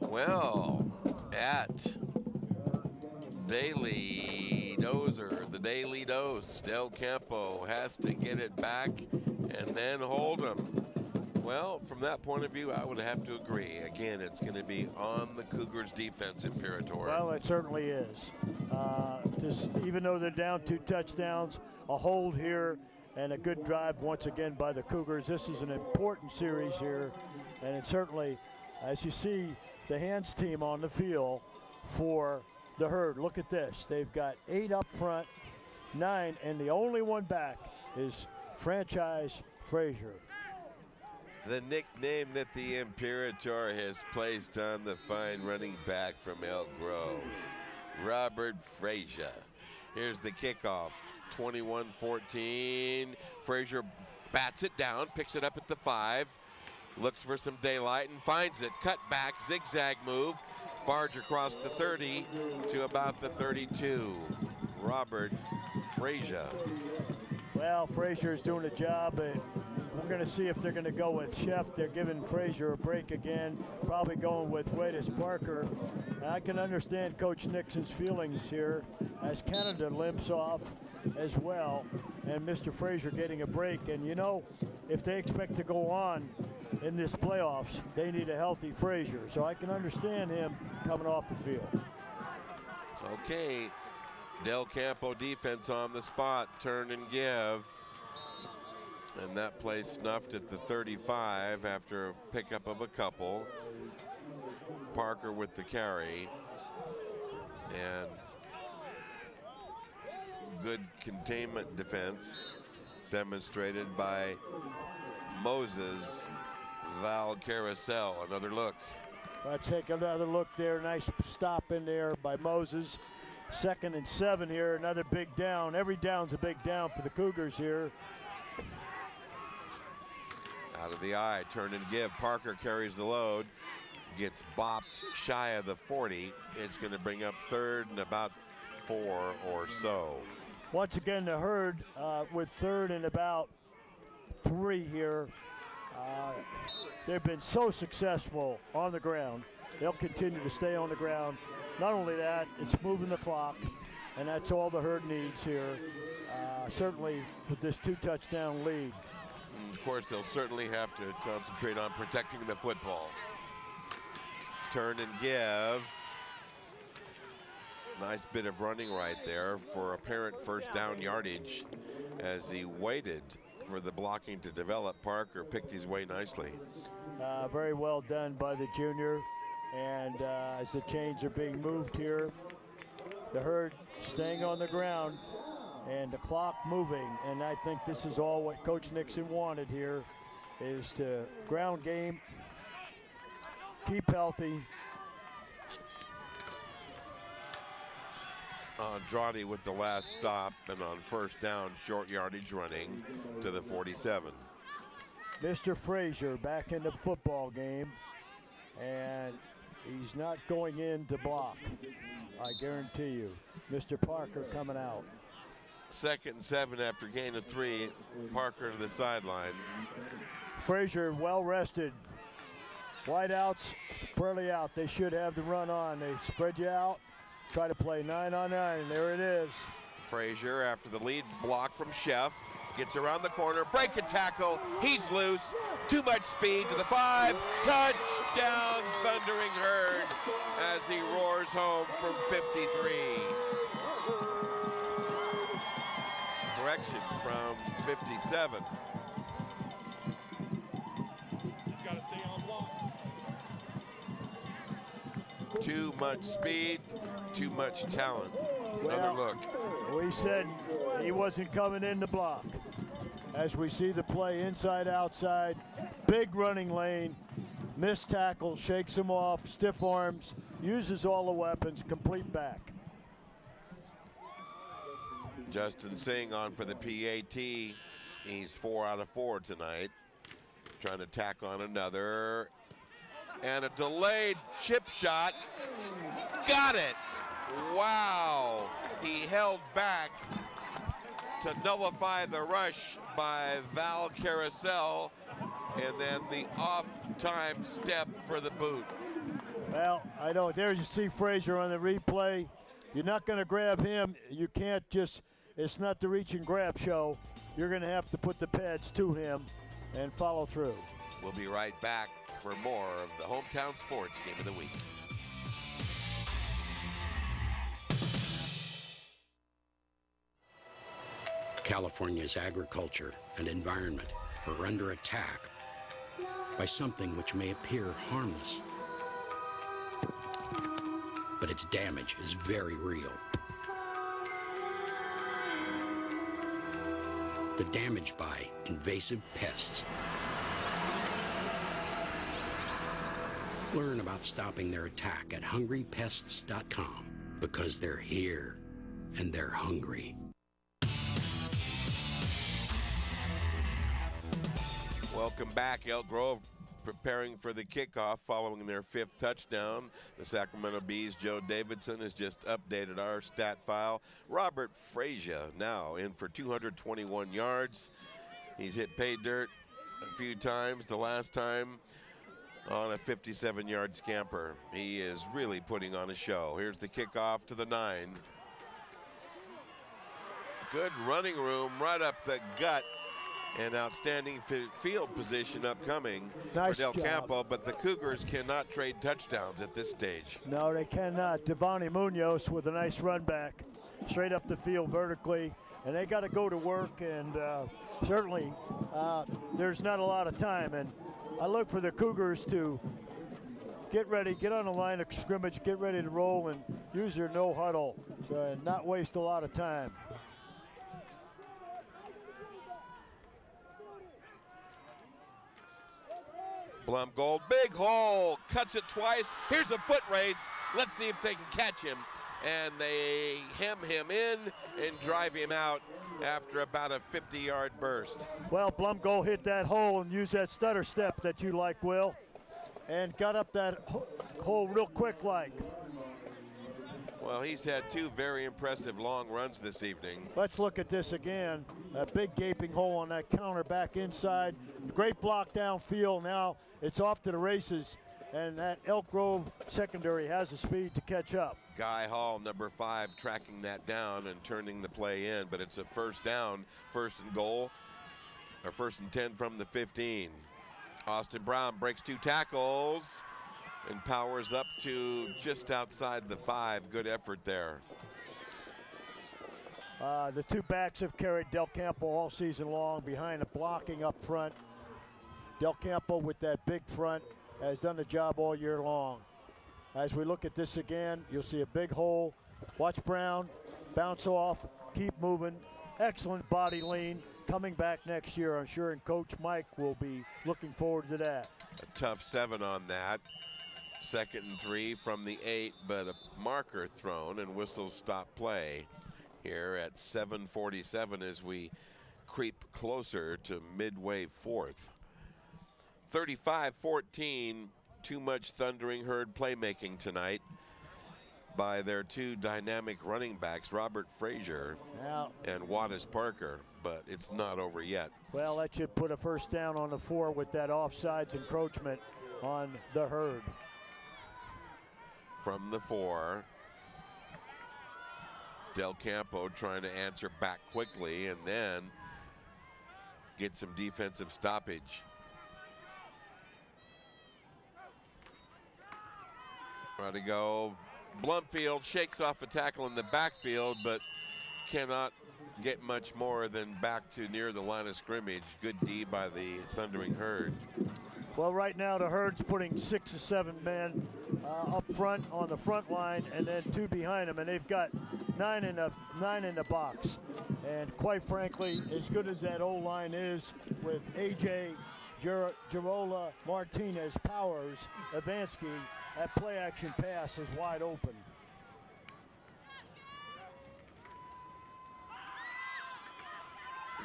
Well, at Daily Dozer, the Daily Dose, Del Campo has to get it back and then hold them. Well, from that point of view, I would have to agree. Again, it's going to be on the Cougars' defense, Imperator. Well, it certainly is. Even though they're down 2 touchdowns, a hold here, and a good drive once again by the Cougars. This is an important series here, and it certainly, as you see, the hands team on the field for the Herd. Look at this. They've got 8 up front, 9, and the only one back is franchise Frazier. The nickname that the Imperator has placed on the fine running back from Elk Grove, Robert Frazier. Here's the kickoff, 21-14. Frazier bats it down, picks it up at the 5, looks for some daylight and finds it. Cut back, zigzag move, barge across the 30 to about the 32. Robert Frazier. Well, Frazier's doing a job, but we're going to see if they're going to go with Chef. They're giving Frazier a break again, probably going with Wadis Parker. I can understand Coach Nixon's feelings here as Canada limps off as well, and Mr. Frazier getting a break. And, you know, if they expect to go on in this playoffs, they need a healthy Frazier. So I can understand him coming off the field. Okay, Del Campo defense on the spot, turn and give. And that play snuffed at the 35 after a pickup of a couple. Parker with the carry. And good containment defense demonstrated by Moses Val Carousel. Another look. Take another look there. Nice stop in there by Moses. 2nd and 7 here. Another big down. Every down's a big down for the Cougars here. Out of the eye, turn and give. Parker carries the load. Gets bopped shy of the 40. It's going to bring up 3rd and about 4 or so. Once again, the Herd with 3rd and about 3 here. They've been so successful on the ground. They'll continue to stay on the ground. Not only that, it's moving the clock, and that's all the Herd needs here, certainly with this 2-touchdown lead. And of course, they'll certainly have to concentrate on protecting the football. Turn and give. Nice bit of running right there for apparent first down yardage as he waited for the blocking to develop. Parker picked his way nicely. Very well done by the junior. And as the chains are being moved here, the Herd staying on the ground and the clock moving. And I think this is all what Coach Nixon wanted here, is to ground game, keep healthy. Andrade with the last stop, and on first down, short yardage running to the 47. Mr. Frazier back in the football game, and he's not going in to block, I guarantee you. Mr. Parker coming out. 2nd and 7 after gain of 3. Parker to the sideline. Frazier well rested. Wideouts fairly out. They should have the run on. They spread you out, try to play 9-on-9, and there it is. Frazier after the lead block from Chef. Gets around the corner, break a tackle, he's loose, too much speed to the 5, touchdown Thundering Herd as he roars home from 53. Correction from 57. He's got to stay on block. Too much speed, too much talent. Another look. We said he wasn't coming in to block. As we see the play inside, outside, big running lane, missed tackle, shakes him off, stiff arms, uses all the weapons, complete back. Justin Singh on for the PAT. He's 4 out of 4 tonight. Trying to tack on another. And a delayed chip shot. Got it. Wow. He held back to nullify the rush by Val Carousel, and then the off-time step for the boot. Well, I know. There you see Frazier on the replay. You're not going to grab him. You can't just, it's not the reach and grab show. You're going to have to put the pads to him and follow through. We'll be right back for more of the Hometown Sports Game of the Week. California's agriculture and environment are under attack by something which may appear harmless. But its damage is very real. The damage by invasive pests. Learn about stopping their attack at hungrypests.com, because they're here and they're hungry. Welcome back. Elk Grove preparing for the kickoff following their 5th touchdown. The Sacramento Bees' Joe Davidson has just updated our stat file. Robert Frazier now in for 221 yards. He's hit pay dirt a few times, the last time on a 57-yard scamper. He is really putting on a show. Here's the kickoff to the 9. Good running room right up the gut, and outstanding field position upcoming Nice for Del job. Campo, but the Cougars cannot trade touchdowns at this stage. No, they cannot. Devontae Munoz with a nice run back, straight up the field vertically, and they got to go to work, and certainly there's not a lot of time, and I look for the Cougars to get ready, get on the line of scrimmage, get ready to roll, and use their no huddle, and not waste a lot of time. Blumgold, big hole, cuts it twice. Here's a foot race. Let's see if they can catch him. And they hem him in and drive him out after about a 50-yard burst. Well, Blumgold hit that hole and used that stutter step that you like, Will, and got up that hole real quick like. Well, he's had 2 very impressive long runs this evening. Let's look at this again. A big gaping hole on that counter back inside. Great block downfield. Now it's off to the races, and that Elk Grove secondary has the speed to catch up. Guy Hall, number 5, tracking that down and turning the play in, but it's a first down, 1st and goal, or 1st and 10 from the 15. Austin Brown breaks 2 tackles and powers up to just outside the 5. Good effort there. The 2 backs have carried Del Campo all season long behind the blocking up front. Del Campo with that big front has done the job all year long. As we look at this again, you'll see a big hole. Watch Brown bounce off, keep moving. Excellent body lean. Coming back next year, I'm sure, and Coach Mike will be looking forward to that. A tough 7 on that. 2nd and 3 from the 8, but a marker thrown and whistles stop play here at 7:47 as we creep closer to midway 4th. 35-14, too much Thundering Herd playmaking tonight by their 2 dynamic running backs, Robert Frazier and Wattis Parker, but it's not over yet. Well, that should put a first down on the 4 with that offsides encroachment on the Herd. From the 4, Del Campo trying to answer back quickly and then get some defensive stoppage. Trying to go. Blumfield shakes off a tackle in the backfield, but cannot get much more than back to near the line of scrimmage. Good D by the Thundering Herd. Well, right now the Herd's putting 6 or 7 men up front on the front line, and then 2 behind them, and they've got 9 in the box. And quite frankly, as good as that O-line is with AJ, Girola, Martinez, Powers, Avansky, that play action pass is wide open.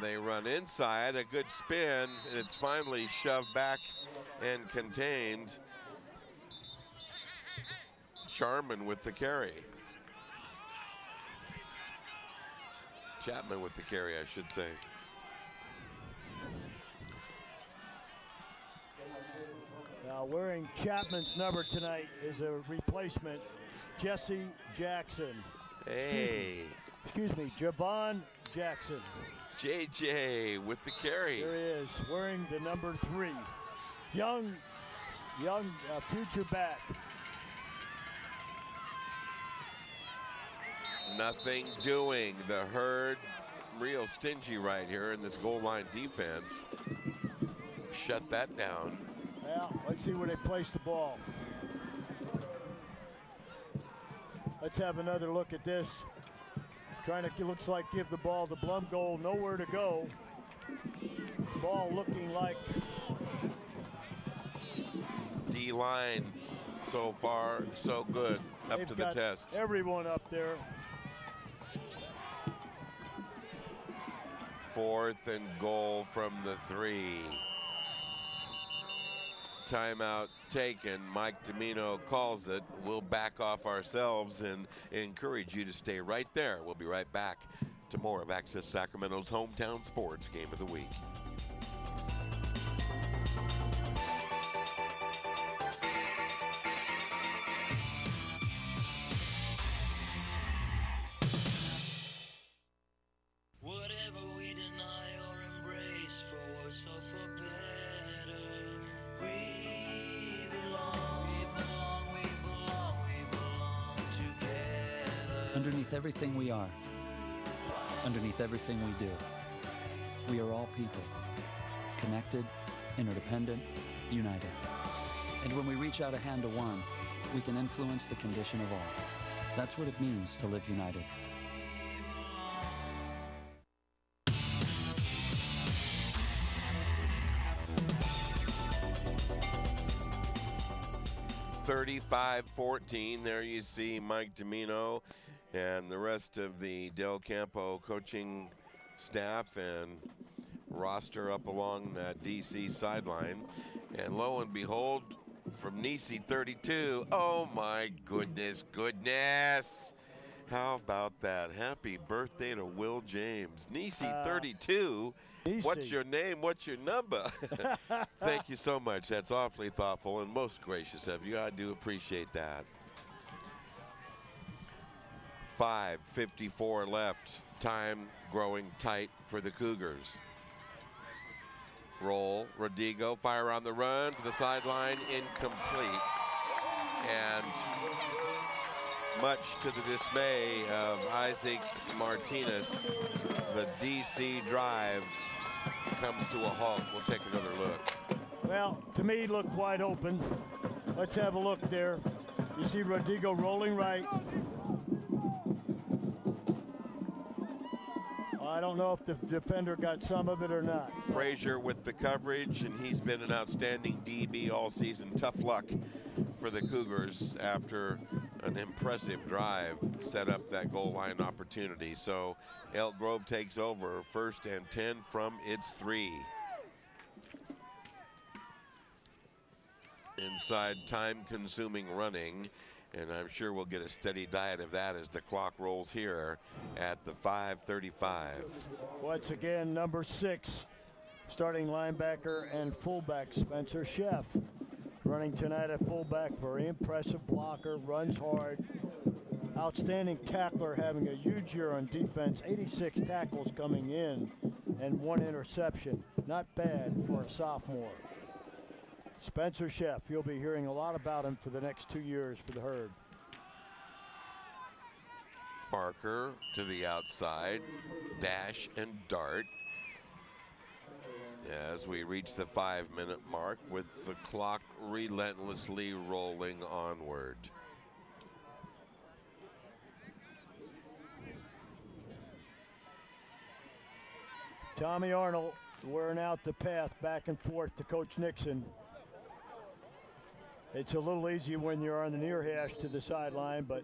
They run inside, a good spin, and it's finally shoved back and contained. Charman with the carry. Chapman with the carry, I should say. Now wearing Chapman's number tonight is a replacement, Jesse Jackson. Hey. Excuse me, Javon Jackson. JJ with the carry. There he is, wearing the number 3. Young future back. Nothing doing. The Herd real stingy right here in this goal line defense. Shut that down. Well, let's see where they place the ball. Let's have another look at this. Trying to, looks like, give the ball to Blumgold, nowhere to go. Ball looking like. D-line so far, so good, up to the test. Everyone up there. 4th and goal from the 3. timeout taken. Mike Domino calls it. We'll back off ourselves and encourage you to stay right there. We'll be right back to more of Access Sacramento's Hometown Sports Game of the Week. Underneath everything we are, underneath everything we do, we are all people, connected, interdependent, united. And when we reach out a hand to one, we can influence the condition of all. That's what it means to live united. (35-14). There you see Mike Domino and the rest of the Del Campo coaching staff and roster up along that DC sideline. And lo and behold, from Nisi 32, oh my goodness. How about that? Happy birthday to Will James. Nisi 32, what's your name? What's your number? Thank you so much. That's awfully thoughtful and most gracious of you. I do appreciate that. 5:54 left. Time growing tight for the Cougars. Roll, Rodrigo, fire on the run to the sideline, incomplete. And much to the dismay of Isaac Martinez, the DC drive comes to a halt. We'll take another look. Well, to me, it looked wide open. Let's have a look there. You see Rodrigo rolling right. I don't know if the defender got some of it or not. Frazier with the coverage, and he's been an outstanding DB all season. Tough luck for the Cougars after an impressive drive set up that goal line opportunity. So Elk Grove takes over, 1st and 10 from its 3. Inside, time-consuming running, and I'm sure we'll get a steady diet of that as the clock rolls here at the 5:35. Once again, number 6, starting linebacker and fullback Spencer Sheff. Running tonight at fullback, very impressive blocker, runs hard. Outstanding tackler, having a huge year on defense, 86 tackles coming in and 1 interception. Not bad for a sophomore. Spencer Sheff, you'll be hearing a lot about him for the next 2 years for the Herd. Parker to the outside, dash and dart as we reach the 5-minute mark with the clock relentlessly rolling onward. Tommy Arnold wearing out the path back and forth to Coach Nixon. It's a little easy when you're on the near hash to the sideline, but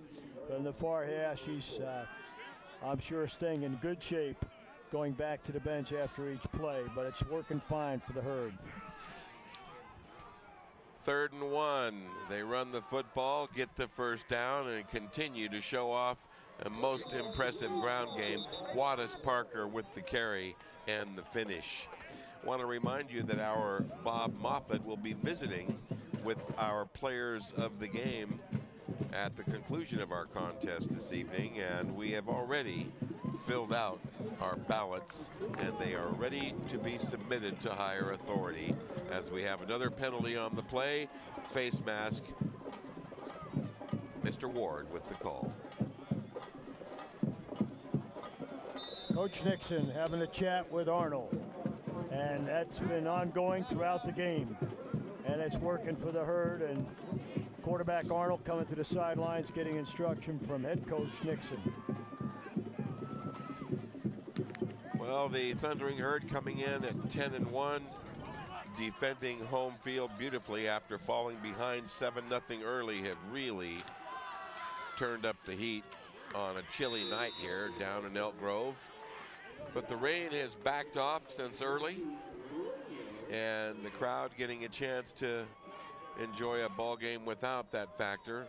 on the far hash, he's, I'm sure, staying in good shape going back to the bench after each play, but it's working fine for the Herd. 3rd and 1. They run the football, get the first down, and continue to show off a most impressive ground game. Wattis Parker with the carry and the finish. Want to remind you that our Bob Moffett will be visiting with our players of the game at the conclusion of our contest this evening, and we have already filled out our ballots, and they are ready to be submitted to higher authority as we have another penalty on the play. Face mask, Mr. Ward with the call. Coach Nixon having a chat with Arnold, and that's been ongoing throughout the game, and it's working for the Herd. And quarterback Arnold coming to the sidelines getting instruction from head coach Nixon. Well, the Thundering Herd coming in at 10-1, defending home field beautifully after falling behind 7-0 early, have really turned up the heat on a chilly night here down in Elk Grove. But the rain has backed off since early, and the crowd getting a chance to enjoy a ball game without that factor.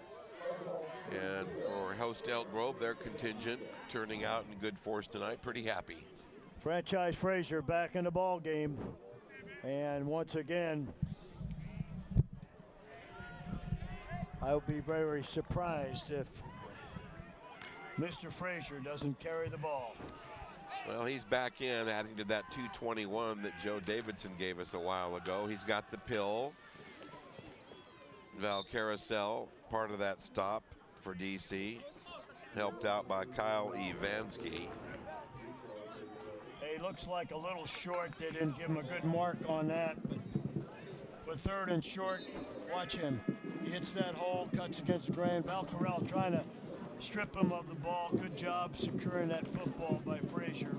And for host Elk Grove, their contingent turning out in good force tonight, pretty happy. Franchise Fraser back in the ball game, and once again, I'll be very surprised if Mr. Fraser doesn't carry the ball. Well, he's back in, adding to that 221 that Joe Davidson gave us a while ago. He's got the pill. Val Carousel, part of that stop for DC, helped out by Kyle Evansky. He looks like a little short. They didn't give him a good mark on that, but with third and short, watch him. He hits that hole, cuts against the grain. Val Corral trying to strip him of the ball. Good job securing that football by Frazier.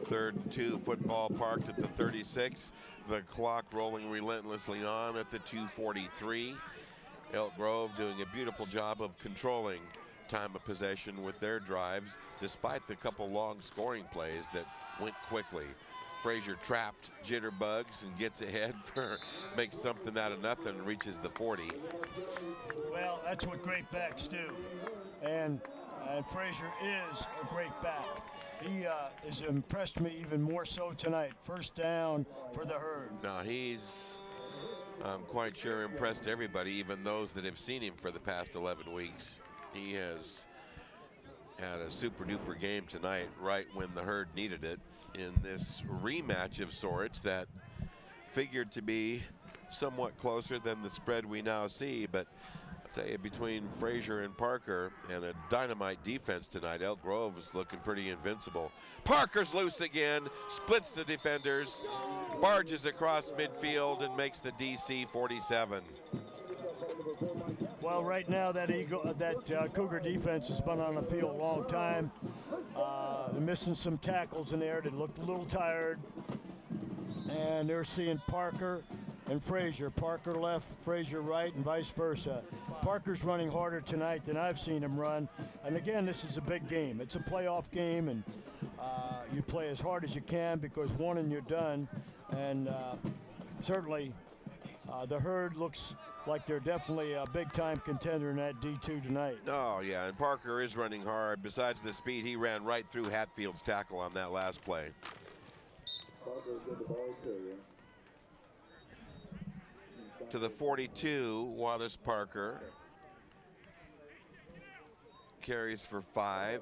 3rd and 2, football parked at the 36. The clock rolling relentlessly on at the 2:43. Elk Grove doing a beautiful job of controlling time of possession with their drives, despite the couple long scoring plays that went quickly. Frazier trapped jitterbugs and gets ahead makes something out of nothing and reaches the 40. Well, that's what great backs do. And Frazier is a great back. He has impressed me even more so tonight. First down for the Herd. Now I'm quite sure impressed everybody, even those that have seen him for the past 11 weeks. He has had a super duper game tonight, right when the Herd needed it, in this rematch of sorts that figured to be somewhat closer than the spread we now see. But I'll tell you, between Frazier and Parker and a dynamite defense tonight, Elk Grove is looking pretty invincible. Parker's loose again, splits the defenders, barges across midfield and makes the DC 47. Well, right now that Cougar defense has been on the field a long time. They're missing some tackles in there. They looked a little tired. And they're seeing Parker and Frazier. Parker left, Frazier right, and vice versa. Parker's running harder tonight than I've seen him run. And again, this is a big game. It's a playoff game, and you play as hard as you can because one and you're done. And certainly the Herd looks like they're definitely a big-time contender in that D2 tonight. Oh, yeah, and Parker is running hard. Besides the speed, he ran right through Hatfield's tackle on that last play. To the 42, Wallace Parker carries for 5.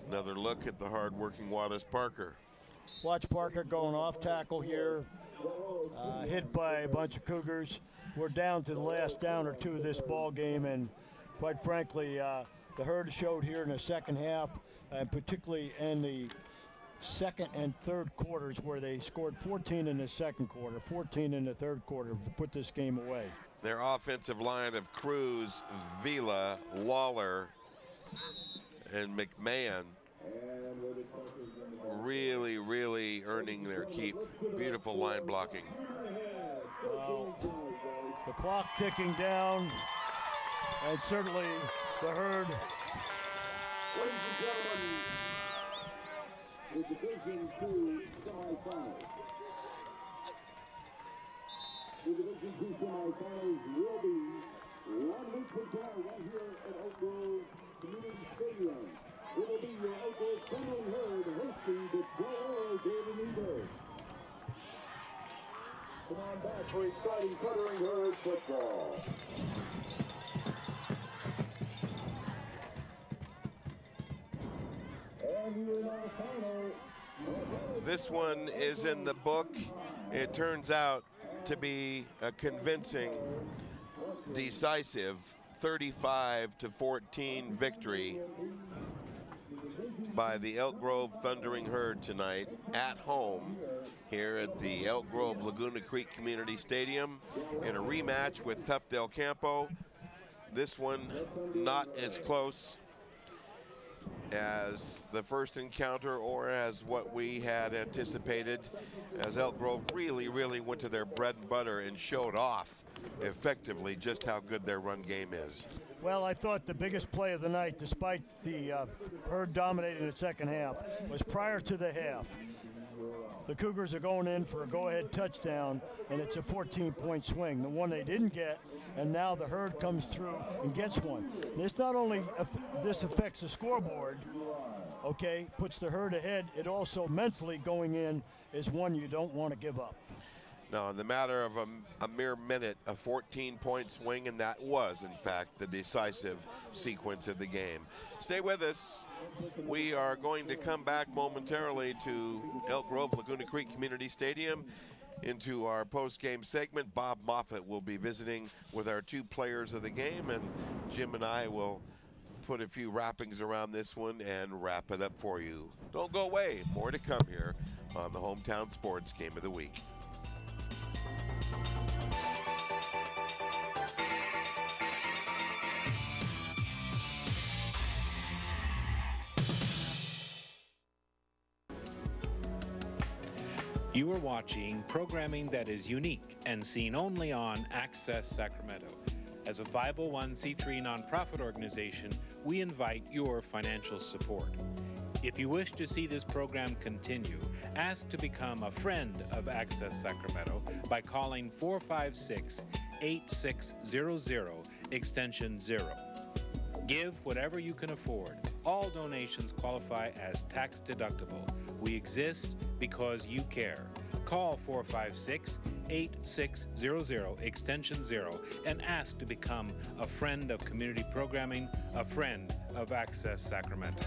Another look at the hard-working Wallace Parker. Watch Parker going off tackle here, hit by a bunch of Cougars. We're down to the last down or two of this ball game, and quite frankly, the Herd showed here in the second half, and particularly in the second and third quarters, where they scored 14 in the second quarter, 14 in the third quarter to put this game away. Their offensive line of Cruz, Vila, Lawler, and McMahon really, really earning their keep. Beautiful line blocking. Well, the clock ticking down, and certainly the Herd. Ladies and gentlemen, the Division II semifinals. The Division II semifinals will be 1 week from now right here at Oak Grove Community Stadium. It will be your Oak Grove Thundering Herd hosting the Joel Golden Eagles. Come on back for exciting Thundering Herd football. So this one is in the book. It turns out to be a convincing, decisive 35-14 victory by the Elk Grove Thundering Herd tonight at home here at the Elk Grove Laguna Creek Community Stadium in a rematch with Tough Del Campo. This one not as close as the first encounter or as what we had anticipated, as Elk Grove really, really went to their bread and butter and showed off effectively just how good their run game is. Well, I thought the biggest play of the night, despite the Herd dominating the second half, was prior to the half. the Cougars are going in for a go-ahead touchdown, and it's a 14-point swing, the one they didn't get, and now the Herd comes through and gets one. This not only this affects the scoreboard, okay, puts the Herd ahead, it also mentally going in is one you don't want to give up. Now, in the matter of a mere minute, a 14-point swing, and that was, in fact, the decisive sequence of the game. Stay with us. We are going to come back momentarily to Elk Grove Laguna Creek Community Stadium into our post-game segment. Bob Moffitt will be visiting with our two players of the game, and Jim and I will put a few wrappings around this one and wrap it up for you. Don't go away. More to come here on the Hometown Sports Game of the Week. You are watching programming that is unique and seen only on Access Sacramento. As a 501c3 nonprofit organization, we invite your financial support. If you wish to see this program continue, ask to become a friend of Access Sacramento by calling 456-8600, extension 0. Give whatever you can afford. All donations qualify as tax deductible. We exist because you care. Call 456-8600, extension 0, and ask to become a friend of community programming, a friend of Access Sacramento.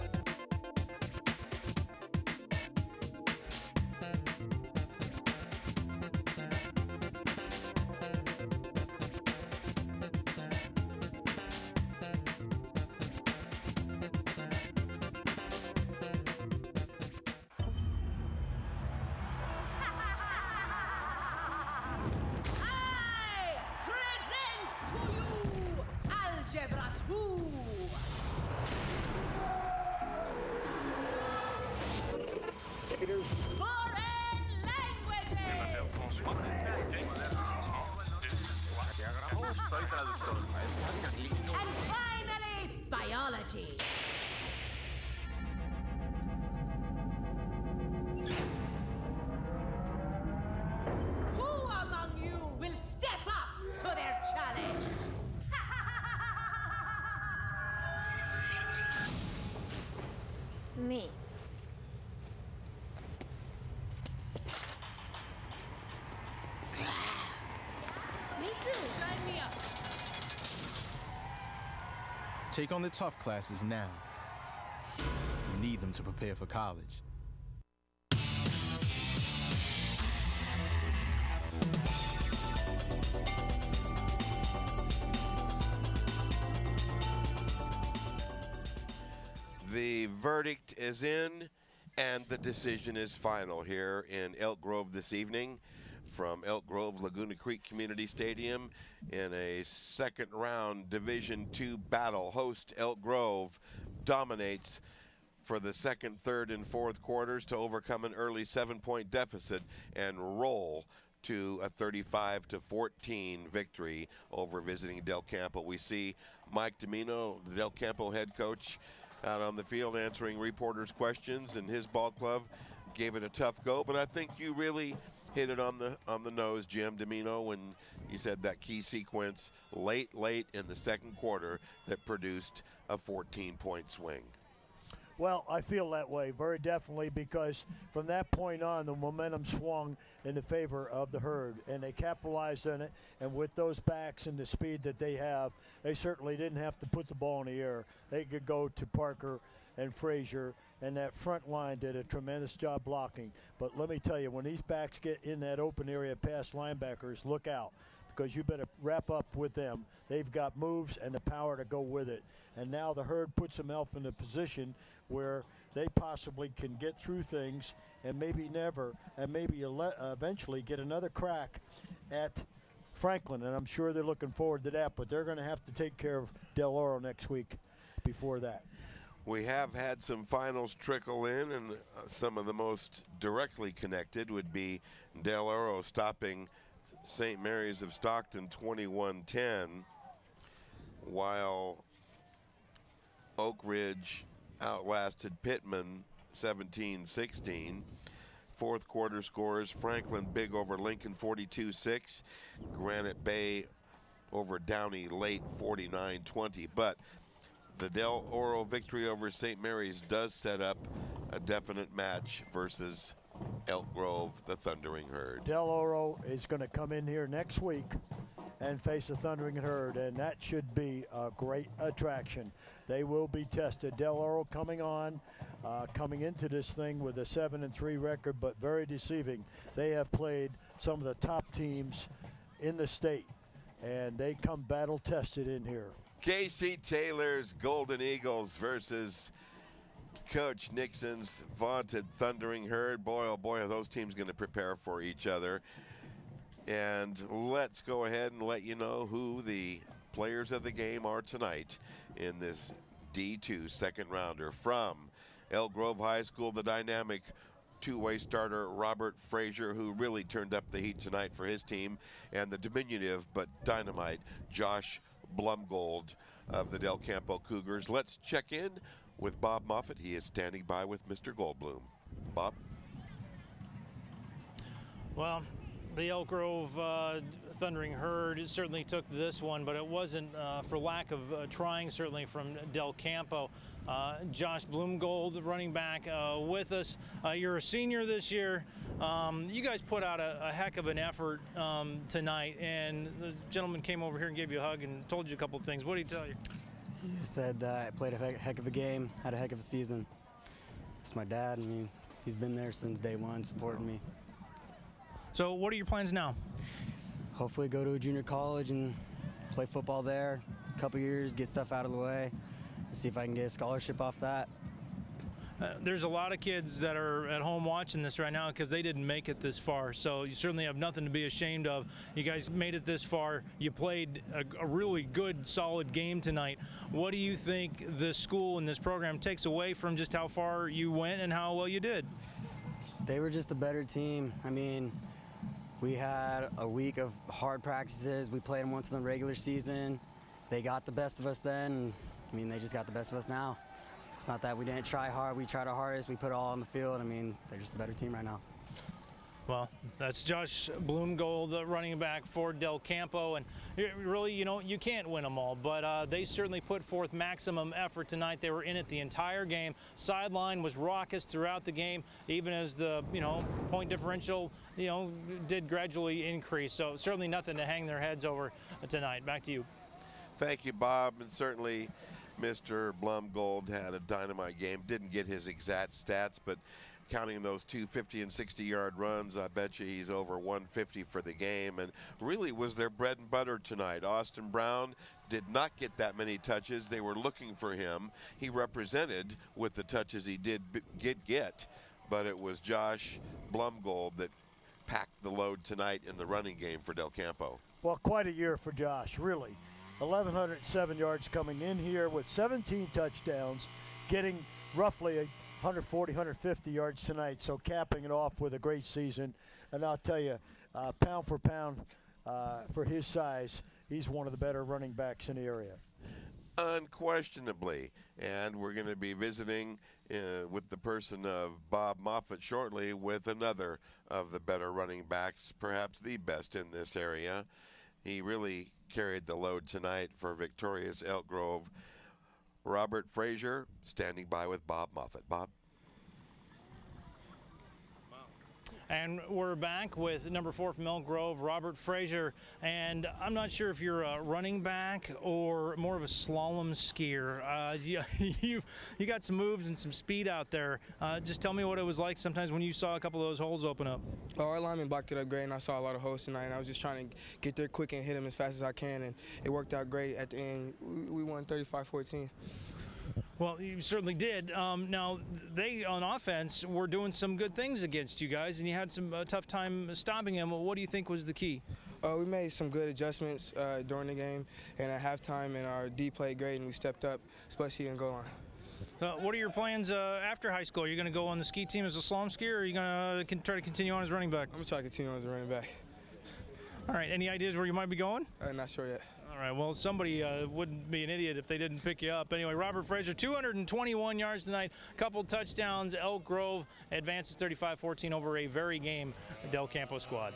And finally, biology. Who among you will step up to their challenge? Me. Me too. Sign me up. Take on the tough classes now. You need them to prepare for college. The verdict is in, and the decision is final here in Elk Grove this evening from Elk Grove Laguna Creek Community Stadium in a second round Division II battle. Host Elk Grove dominates for the second, third, and fourth quarters to overcome an early 7-point deficit and roll to a 35-14 victory over visiting Del Campo. We see Mike Domino, the Del Campo head coach, out on the field answering reporters' questions, and his ball club gave it a tough go. But I think you really hit it on the nose, Jim Domino, when you said that key sequence late in the second quarter that produced a 14-point swing. Well, I feel that way very definitely, because from that point on, the momentum swung in the favor of the Herd, and they capitalized on it. And with those backs and the speed that they have, they certainly didn't have to put the ball in the air. They could go to Parker and Frazier, and that front line did a tremendous job blocking. But let me tell you, when these backs get in that open area past linebackers, look out, because you better wrap up with them. They've got moves and the power to go with it. And now the Herd puts themselves in a position where they possibly can get through things and maybe never, and maybe eventually get another crack at Franklin. And I'm sure they're looking forward to that, but they're going to have to take care of Del Oro next week before that. We have had some finals trickle in, and some of the most directly connected would be Del Oro stopping St. Mary's of Stockton 21-10, while Oak Ridge outlasted Pittman 17-16. fourth quarter scores: Franklin big over Lincoln 42-6, Granite Bay over Downey late 49-20. But the Del Oro victory over St. Mary's does set up a definite match versus Elk Grove, the Thundering Herd. Del Oro is going to come in here next week and face the Thundering Herd, and that should be a great attraction. They will be tested. Del Oro coming into this thing with a 7-3 record, but very deceiving. They have played some of the top teams in the state, and they come battle tested in here. Casey Taylor's Golden Eagles versus Coach Nixon's vaunted Thundering Herd. Boy, oh boy, are those teams going to prepare for each other. And let's go ahead and let you know who the players of the game are tonight in this D2 second rounder. From Elk Grove High School, the dynamic two-way starter Robert Frazier, who really turned up the heat tonight for his team, and the diminutive but dynamite Josh Blumgold of the Del Campo Cougars. Let's check in with Bob Moffitt. He is standing by with Mr. Goldblum. Bob? Well, the Elk Grove Thundering Herd certainly took this one, but it wasn't for lack of trying, certainly, from Del Campo. Josh Blumgold, the running back, with us. You're a senior this year. You guys put out a heck of an effort tonight, and the gentleman came over here and gave you a hug and told you a couple of things. What did he tell you? He said I played a heck of a game, had a heck of a season. It's my dad. I mean, he's been there since day one, supporting me. So what are your plans now? Hopefully go to a junior college and play football there a couple years, get stuff out of the way, and see if I can get a scholarship off that. There's a lot of kids that are at home watching this right now because they didn't make it this far, so you certainly have nothing to be ashamed of. You guys made it this far. You played a really good, solid game tonight. What do you think the school and this program takes away from just how far you went and how well you did? They were just a better team. I mean, we had a week of hard practices. We played them once in the regular season. They got the best of us then. And, I mean, they just got the best of us now. It's not that we didn't try hard. We tried our hardest. We put it all on the field. I mean, they're just a better team right now. Well, that's Josh Blumgold, running back for Del Campo. And really, you know, you can't win them all, but they certainly put forth maximum effort tonight. They were in it the entire game. Sideline was raucous throughout the game, even as the, point differential, did gradually increase. So certainly nothing to hang their heads over tonight. Back to you. Thank you, Bob. And certainly Mr. Blumgold had a dynamite game. Didn't get his exact stats, but counting those two 50- and 60-yard runs, I bet you he's over 150 for the game, and really was their bread and butter tonight. Austin Brown did not get that many touches. They were looking for him. He represented with the touches he did get, but it was Josh Blumgold that packed the load tonight in the running game for Del Campo. Well, quite a year for Josh, really. 1,107 yards coming in here with 17 touchdowns, getting roughly 140, 150 yards tonight, so capping it off with a great season. And I'll tell you, pound for pound, for his size, he's one of the better running backs in the area. Unquestionably. And we're going to be visiting with the person of Bob Moffitt shortly with another of the better running backs, perhaps the best in this area. He really carried the load tonight for victorious Elk Grove. Robert Frazier standing by with Bob Moffitt. Bob? And we're back with number 4 from Elk Grove, Robert Frazier. And I'm not sure if you're a running back or more of a slalom skier. You got some moves and some speed out there. Just tell me what it was like sometimes when you saw a couple of those holes open up. Well, our lineman blocked it up great, and I saw a lot of holes tonight, and I was just trying to get there quick and hit them as fast as I can, and it worked out great. At the end, we won 35-14. Well, you certainly did. Now, they, on offense, were doing some good things against you guys, and you had some tough time stopping them. What do you think was the key? We made some good adjustments during the game, and at halftime, and our D played great, and we stepped up, especially in goal line. What are your plans after high school? Are you going to go on the ski team as a slalom skier, or are you going to try to continue on as running back? I'm going to try to continue on as a running back. All right, any ideas where you might be going? Not sure yet. All right, well, somebody wouldn't be an idiot if they didn't pick you up. Anyway, Robert Frazier, 221 yards tonight, a couple touchdowns. Elk Grove advances 35-14 over a very game Del Campo squad.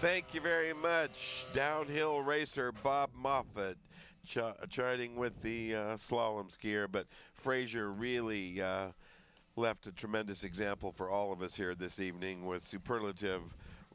Thank you very much, downhill racer Bob Moffitt, charting with the slalom skier. But Frazier really left a tremendous example for all of us here this evening with superlative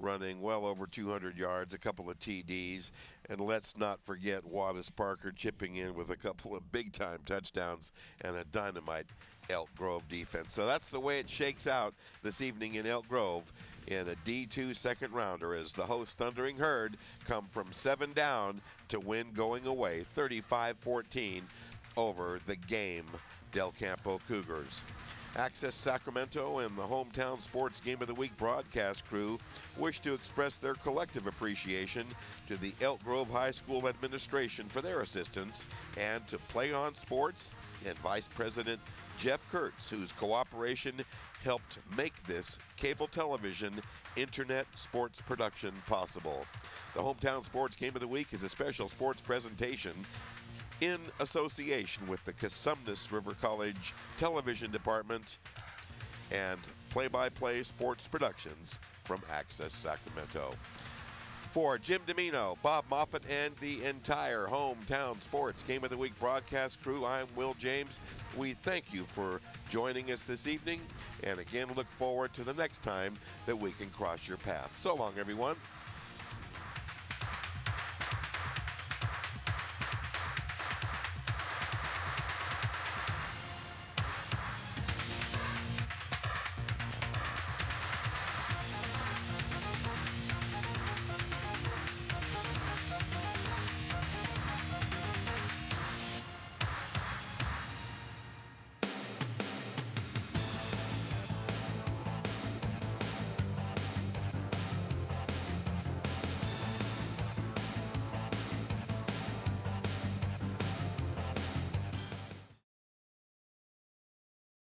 running well over 200 yards, a couple of TDs, and let's not forget Wallace Parker chipping in with a couple of big-time touchdowns and a dynamite Elk Grove defense. So that's the way it shakes out this evening in Elk Grove in a D2 second rounder as the host Thundering Herd come from 7 down to win going away 35-14 over the game Del Campo Cougars. Access Sacramento and the Hometown Sports Game of the Week broadcast crew wish to express their collective appreciation to the Elk Grove High School administration for their assistance and to PlayOn Sports and Vice President Jeff Kurtz, whose cooperation helped make this cable television internet sports production possible. The Hometown Sports Game of the Week is a special sports presentation in association with the Cosumnes River College Television Department and play-by-play sports productions from Access Sacramento. For Jim Domino, Bob Moffitt, and the entire Hometown Sports Game of the Week broadcast crew, I'm Will James. We thank you for joining us this evening, and again look forward to the next time that we can cross your path. So long, everyone.